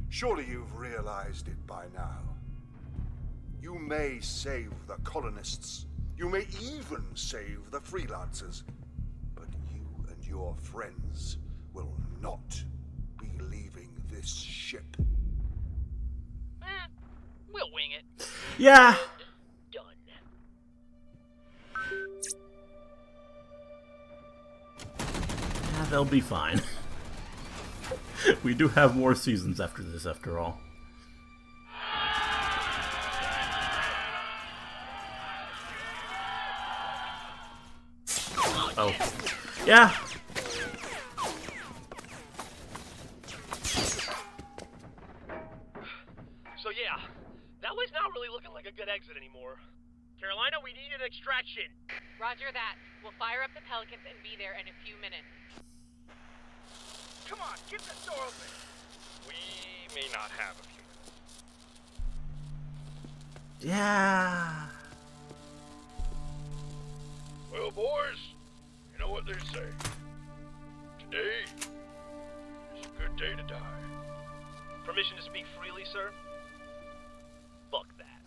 R: Surely you've realized it by now. You may save the colonists. You may even save the freelancers. But you and your friends will not be leaving this ship.
B: We'll wing it.
A: Yeah.
B: Done.
A: Yeah, they'll be fine. We do have more seasons after this, after all. Oh. Yeah.
B: So yeah, that was not really looking like a good exit anymore. Carolina, we need an extraction.
E: Roger that. We'll fire up the Pelicans and be there in a few minutes.
G: Come on, get the door open.
F: We may not have a few minutes.
A: Yeah.
J: Well, boys, you know what they say. Today is a good day to die.
B: Permission to speak freely, sir? Fuck that.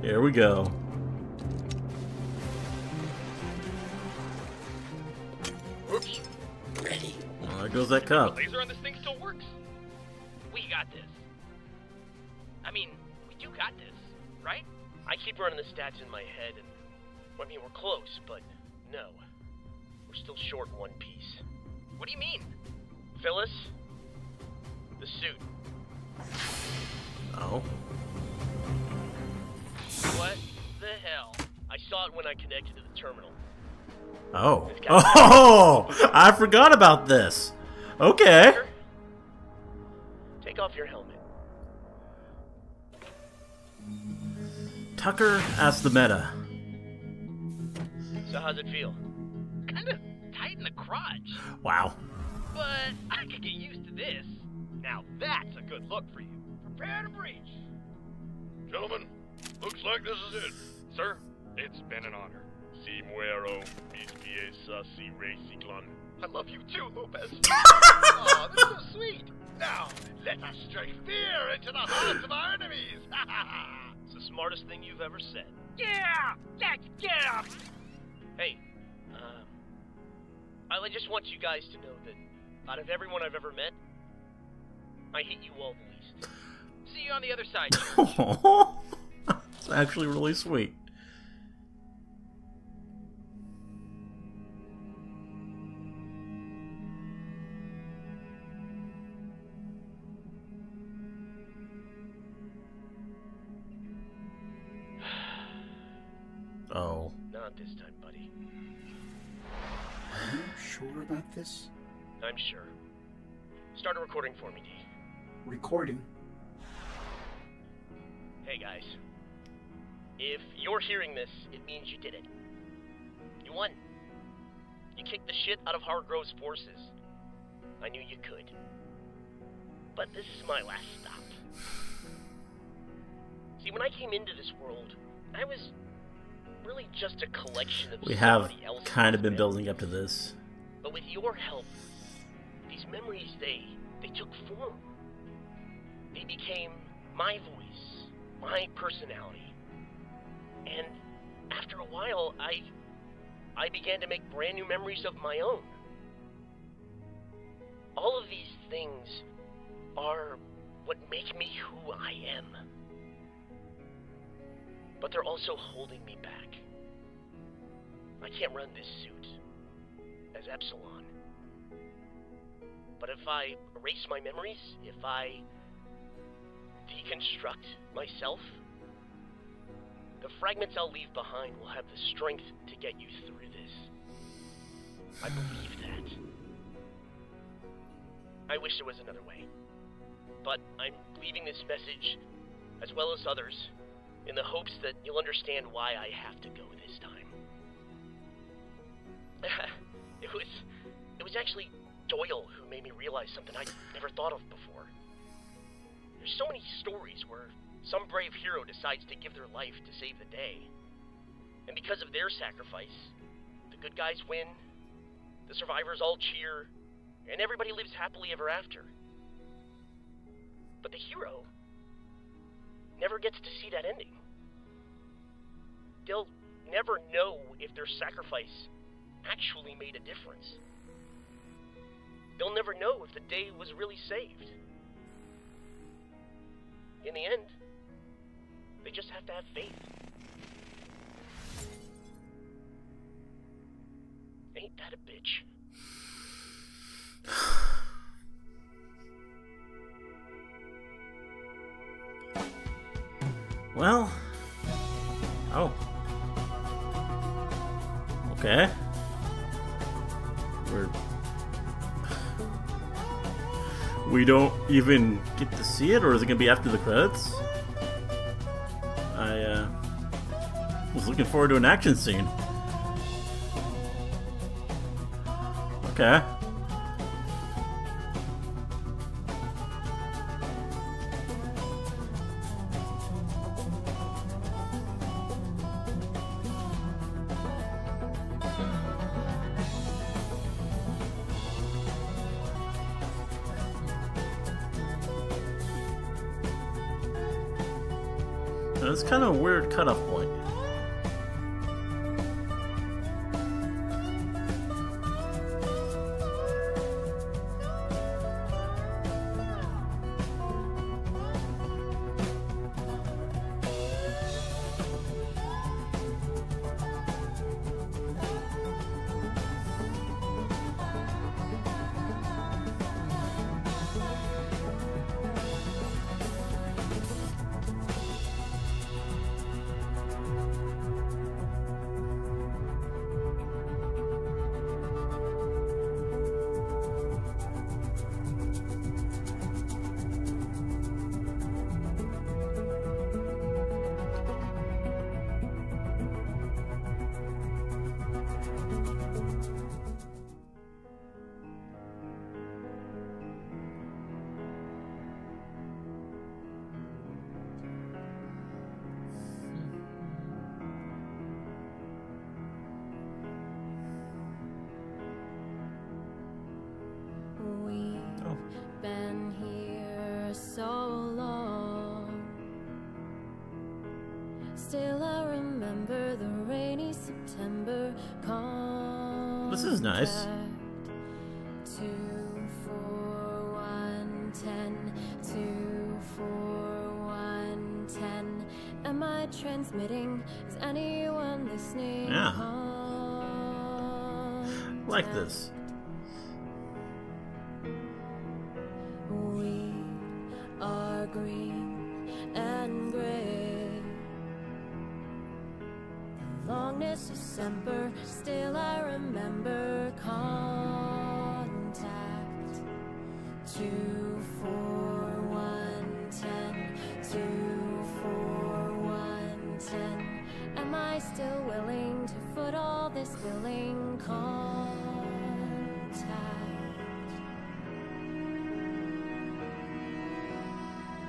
A: Here we go.
B: Oops.
H: Ready.
A: Well, there goes that cup.
B: The laser on this thing still works. We got this. I mean, we do got this, right? I keep running the stats in my head, and I mean, we're close, but no. We're still short one piece. What do you mean? Phyllis? The suit.
A: Oh.
B: What the hell? I saw it when I connected to the terminal.
A: Oh. Oh! I forgot about this. Okay.
B: Take off your helmet.
A: Tucker asks the meta.
B: So how's it feel?
O: Kinda tight in the crotch.
A: Wow.
O: But I could get used to this.
B: Now that's a good look for you.
O: Prepare to breach.
J: Gentlemen, looks like this is it.
F: Sir, it's been an honor. Si muero, mis piezas y reciclan.
O: I love you too, Lopez. Oh, this is so sweet. Now, let us strike fear into the hearts of our enemies.
B: It's the smartest thing you've ever said.
O: Yeah, let's get 'em.
B: Hey, I just want you guys to know that out of everyone I've ever met, I hate you all the least.
O: See you on the other side.
A: It's actually really sweet. Oh.
B: Not this time, buddy.
H: Are you sure about this?
B: I'm sure. Start a recording for me, D.
H: Recording?
B: Hey, guys. If you're hearing this, it means you did it. You won. You kicked the shit out of Hargrove's forces. I knew you could. But this is my last stop. See, when I came into this world, I was really just a collection of
A: We have
B: somebody else's
A: kind of been
B: memories.
A: building up to this.
B: But with your help, these memories, they took form. They became my voice, my personality. And after a while, I began to make brand new memories of my own. All of these things are what make me who I am. But they're also holding me back. I can't run this suit as Epsilon. But if I erase my memories, if I deconstruct myself, the fragments I'll leave behind will have the strength to get you through this. I believe that. I wish there was another way. But I'm leaving this message, as well as others, in the hopes that you'll understand why I have to go this time. It was actually Doyle who made me realize something I'd never thought of before. There's so many stories where some brave hero decides to give their life to save the day. And because of their sacrifice, the good guys win, the survivors all cheer, and everybody lives happily ever after. But the hero never gets to see that ending. They'll never know if their sacrifice actually made a difference. They'll never know if the day was really saved. In the end, they just have to have faith. Ain't that a bitch?
A: Well. Oh. Okay. We don't even get to see it, or is it gonna be after the credits? I was looking forward to an action scene. Okay. It's kind of a weird cutoff point. This is nice.
S: 2 4 1 10 2 4 1 10. Am I transmitting? Is anyone listening?
A: Yeah. Like this.
S: We are green and gray. The longness of December, still I remember contact. 2 4 1 10 2 4 1 10. Am I still willing to foot all this willing contact?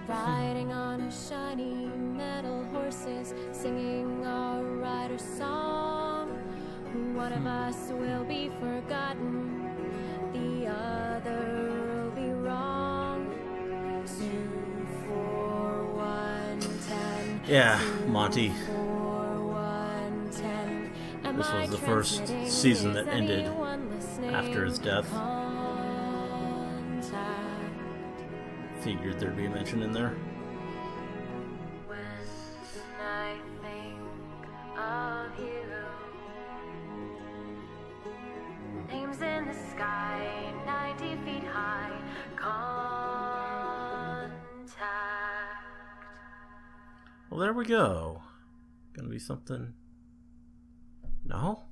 S: Riding on our shiny metal horses, singing our rider's song. One of us will be forgotten, the other will be wrong. 2 4 1 10.
A: Yeah, Monty.
S: 2 4 1 10.
A: This was the first season that ended after his death. Figured there'd be a mention in there.
S: When I think of you, names in the sky, 90 feet high, contact.
A: Well, there we go. Gonna be something. No?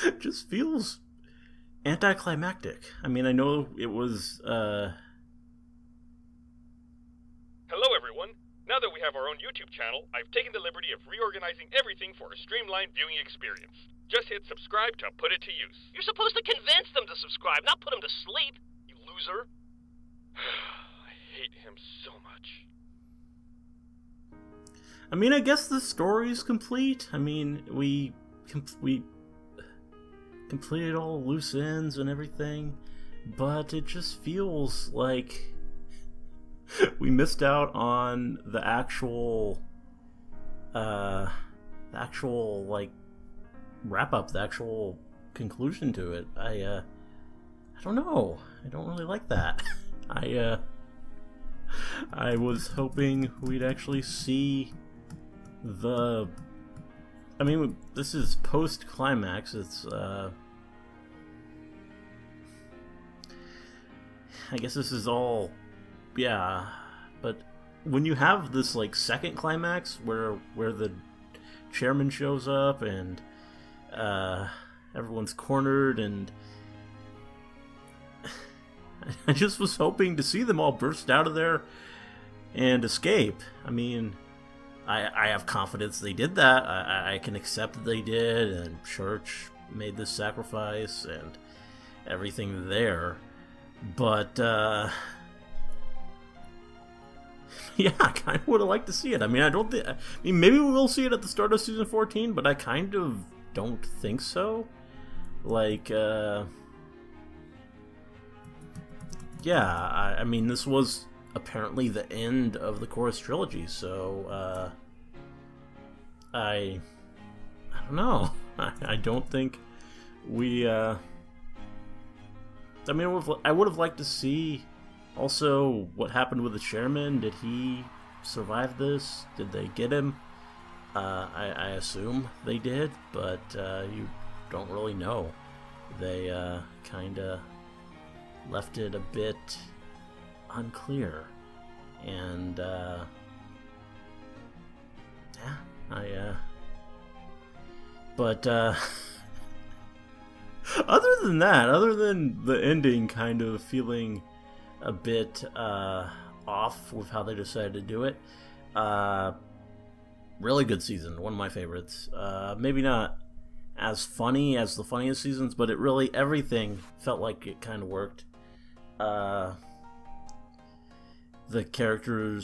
A: It just feels anticlimactic. I mean, I know it was,
F: Hello everyone! Now that we have our own YouTube channel, I've taken the liberty of reorganizing everything for a streamlined viewing experience. Just hit subscribe to put it to use.
B: You're supposed to convince them to subscribe, not put them to sleep, you loser.
F: I hate him so much.
A: I mean, I guess the story's complete. I mean, we completed all the loose ends and everything, but it just feels like we missed out on the actual like wrap up, the actual conclusion to it. I don't know. I don't really like that. I was hoping we'd actually see the. I mean, this is post climax. It's I guess this is all. Yeah, but when you have this like second climax where the chairman shows up and everyone's cornered, and I just was hoping to see them all burst out of there and escape. I mean, I have confidence they did that. I can accept that they did, and Church made this sacrifice and everything there, but yeah, I kind of would have liked to see it. I mean, maybe we will see it at the start of season 14, but I kind of don't think so. Like, yeah, I mean, this was apparently the end of the Chorus trilogy, so, I don't know. I don't think we, I mean, I would have liked to see also what happened with the chairman. Did he survive this? Did they get him? I assume they did, but you don't really know. They kind of left it a bit unclear, and yeah, but other than that, other than the ending kind of feeling a bit off with how they decided to do it, really good season, one of my favorites. Maybe not as funny as the funniest seasons, but it really, everything felt like it kind of worked. The character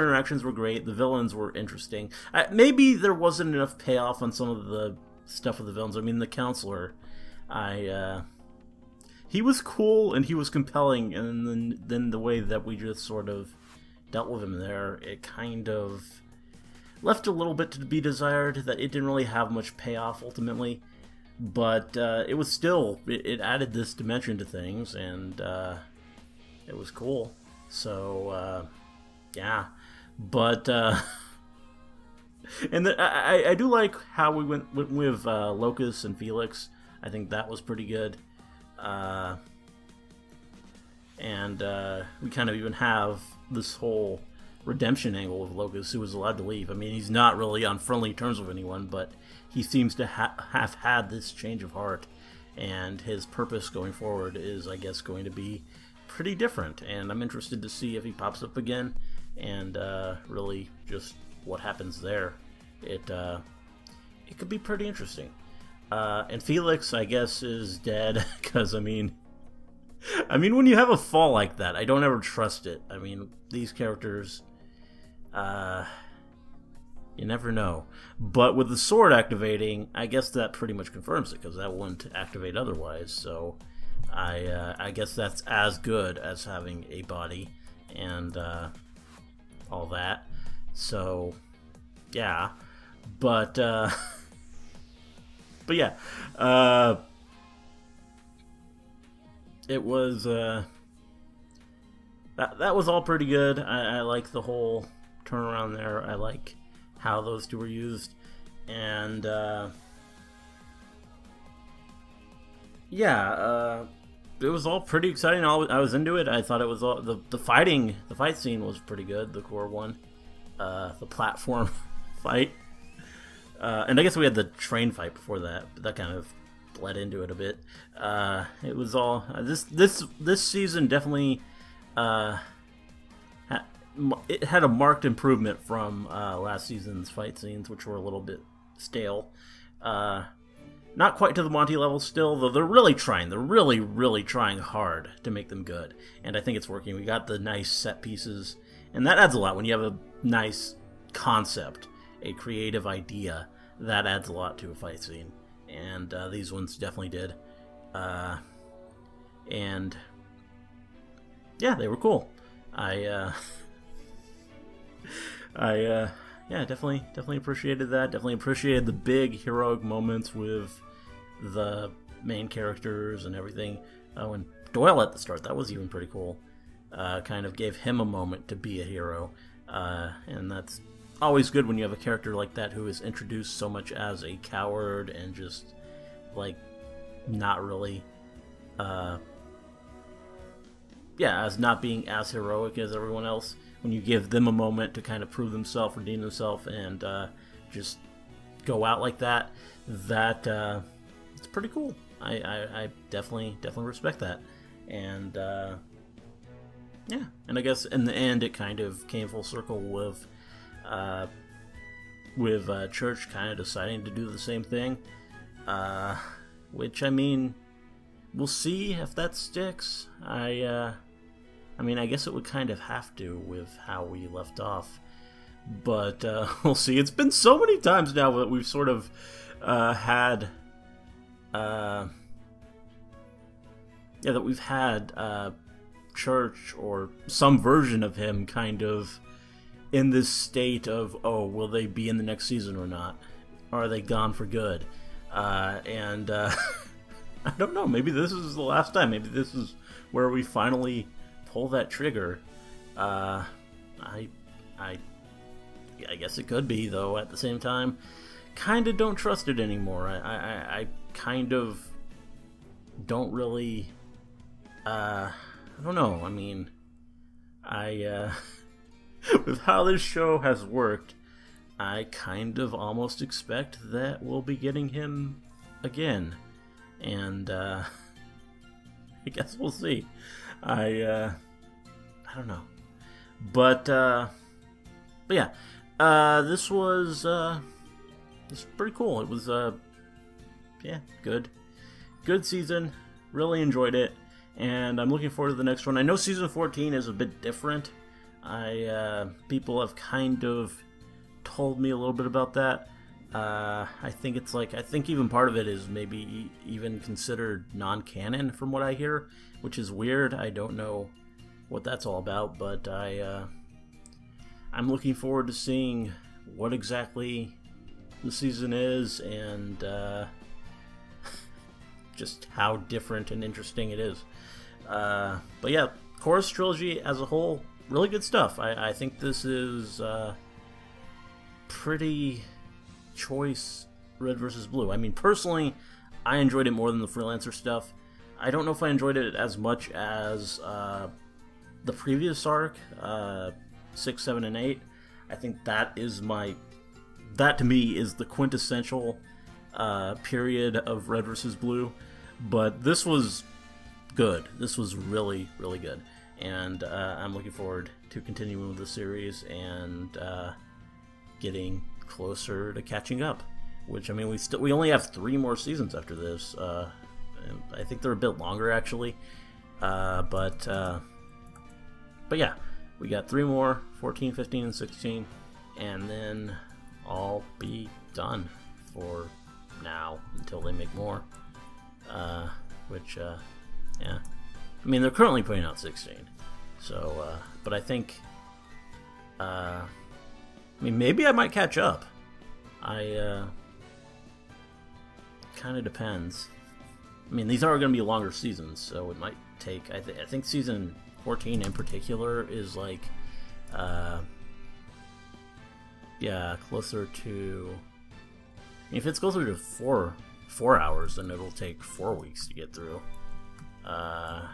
A: interactions were great. The villains were interesting. Maybe there wasn't enough payoff on some of the stuff with the villains. I mean, the counselor, he was cool and he was compelling, and then the way that we just sort of dealt with him there, it kind of left a little bit to be desired, that it didn't really have much payoff ultimately. but it was still, it added this dimension to things, and it was cool. So yeah, but and I do like how we went with Locus and Felix. I think that was pretty good. And we kind of even have this whole redemption angle of Locus, who was allowed to leave. I mean, he's not really on friendly terms with anyone, but he seems to have had this change of heart, and his purpose going forward is, I guess, going to be pretty different. And I'm interested to see if he pops up again, and really just what happens there. It could be pretty interesting. And Felix, I guess, is dead, because, I mean, when you have a fall like that, I don't ever trust it. I mean, these characters, you never know. But with the sword activating, I guess that pretty much confirms it, because that wouldn't activate otherwise. So I guess that's as good as having a body and all that. So yeah, but yeah, it was that was all pretty good. I like the whole turnaround there. I like how those two were used, and yeah, it was all pretty exciting. I was into it. I thought it was all the fight scene was pretty good. The core one, the platform fight, and I guess we had the train fight before that, but that kind of bled into it a bit. It was all this season definitely it had a marked improvement from last season's fight scenes, which were a little bit stale. Not quite to the Monty level still, though they're really trying. They're really, really trying hard to make them good, and I think it's working. We got the nice set pieces, and that adds a lot when you have a nice concept, a creative idea. That adds a lot to a fight scene, and these ones definitely did. And yeah, they were cool. Yeah, definitely appreciated that. Definitely appreciated the big heroic moments with the main characters and everything. When Doyle at the start, that was even pretty cool. Kind of gave him a moment to be a hero, and that's always good when you have a character like that who is introduced so much as a coward and just like not really, as not being as heroic as everyone else. When you give them a moment to kind of prove themselves, redeem themselves, and just go out like that, it's pretty cool. I definitely respect that, and yeah, and I guess in the end it kind of came full circle with Church kind of deciding to do the same thing, which, I mean, we'll see if that sticks. I mean, I guess it would kind of have to with how we left off, but we'll see. It's been so many times now that we've sort of had, that we've had Church or some version of him kind of in this state of, oh, will they be in the next season or not? Are they gone for good? And I don't know. Maybe this is the last time. Maybe this is where we finally pull that trigger. I guess it could be, though. At the same time, kind of don't trust it anymore. I kind of don't really. I don't know. I mean, with how this show has worked, I kind of almost expect that we'll be getting him again, and I guess we'll see. I don't know, but yeah, this was pretty cool. It was yeah, good season. Really enjoyed it, and I'm looking forward to the next one. I know season 14 is a bit different. People have kind of told me a little bit about that. I think even part of it is maybe even considered non-canon from what I hear, which is weird. I don't know what that's all about, but I'm looking forward to seeing what exactly the season is, and just how different and interesting it is. But yeah, Chorus Trilogy as a whole, really good stuff. I think this is pretty choice Red vs. Blue. I mean, personally, I enjoyed it more than the Freelancer stuff. I don't know if I enjoyed it as much as the previous arc, 6, 7, and 8. I think that to me is the quintessential period of Red vs. Blue. But this was good. This was really, really good. And I'm looking forward to continuing with the series and getting closer to catching up. Which, I mean, we only have 3 more seasons after this. And I think they're a bit longer, actually. But yeah, we got 3 more, 14, 15, and 16. And then I'll be done for now until they make more. Yeah. I mean, they're currently putting out 16. So, but I think, I mean, maybe I might catch up. Kind of depends. I mean, these are going to be longer seasons, so it might take, I think season 14 in particular is like, yeah, closer to, I mean, if it's closer to 4 hours, then it'll take 4 weeks to get through. I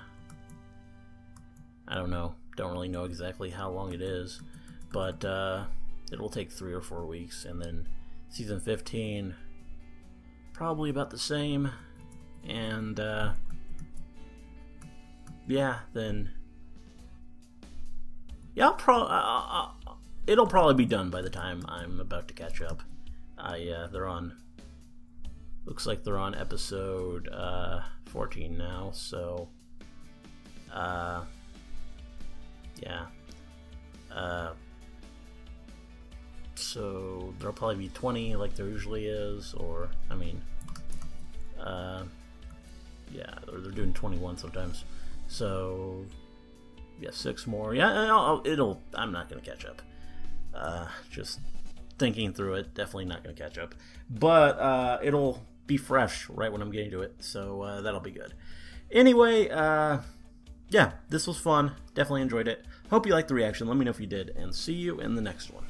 A: don't know. Don't really know exactly how long it is, but it will take 3 or 4 weeks, and then season 15 probably about the same, and yeah, then yeah, it'll probably be done by the time I'm about to catch up. They're on. Looks like they're on episode 14 now, so yeah. So there'll probably be 20 like there usually is, or I mean, yeah, they're doing 21 sometimes. So yeah, 6 more. Yeah, I'm not gonna catch up. Just thinking through it, definitely not gonna catch up. But it'll be fresh right when I'm getting to it, so that'll be good. Anyway, yeah, this was fun. Definitely enjoyed it. Hope you liked the reaction. Let me know if you did, and see you in the next one.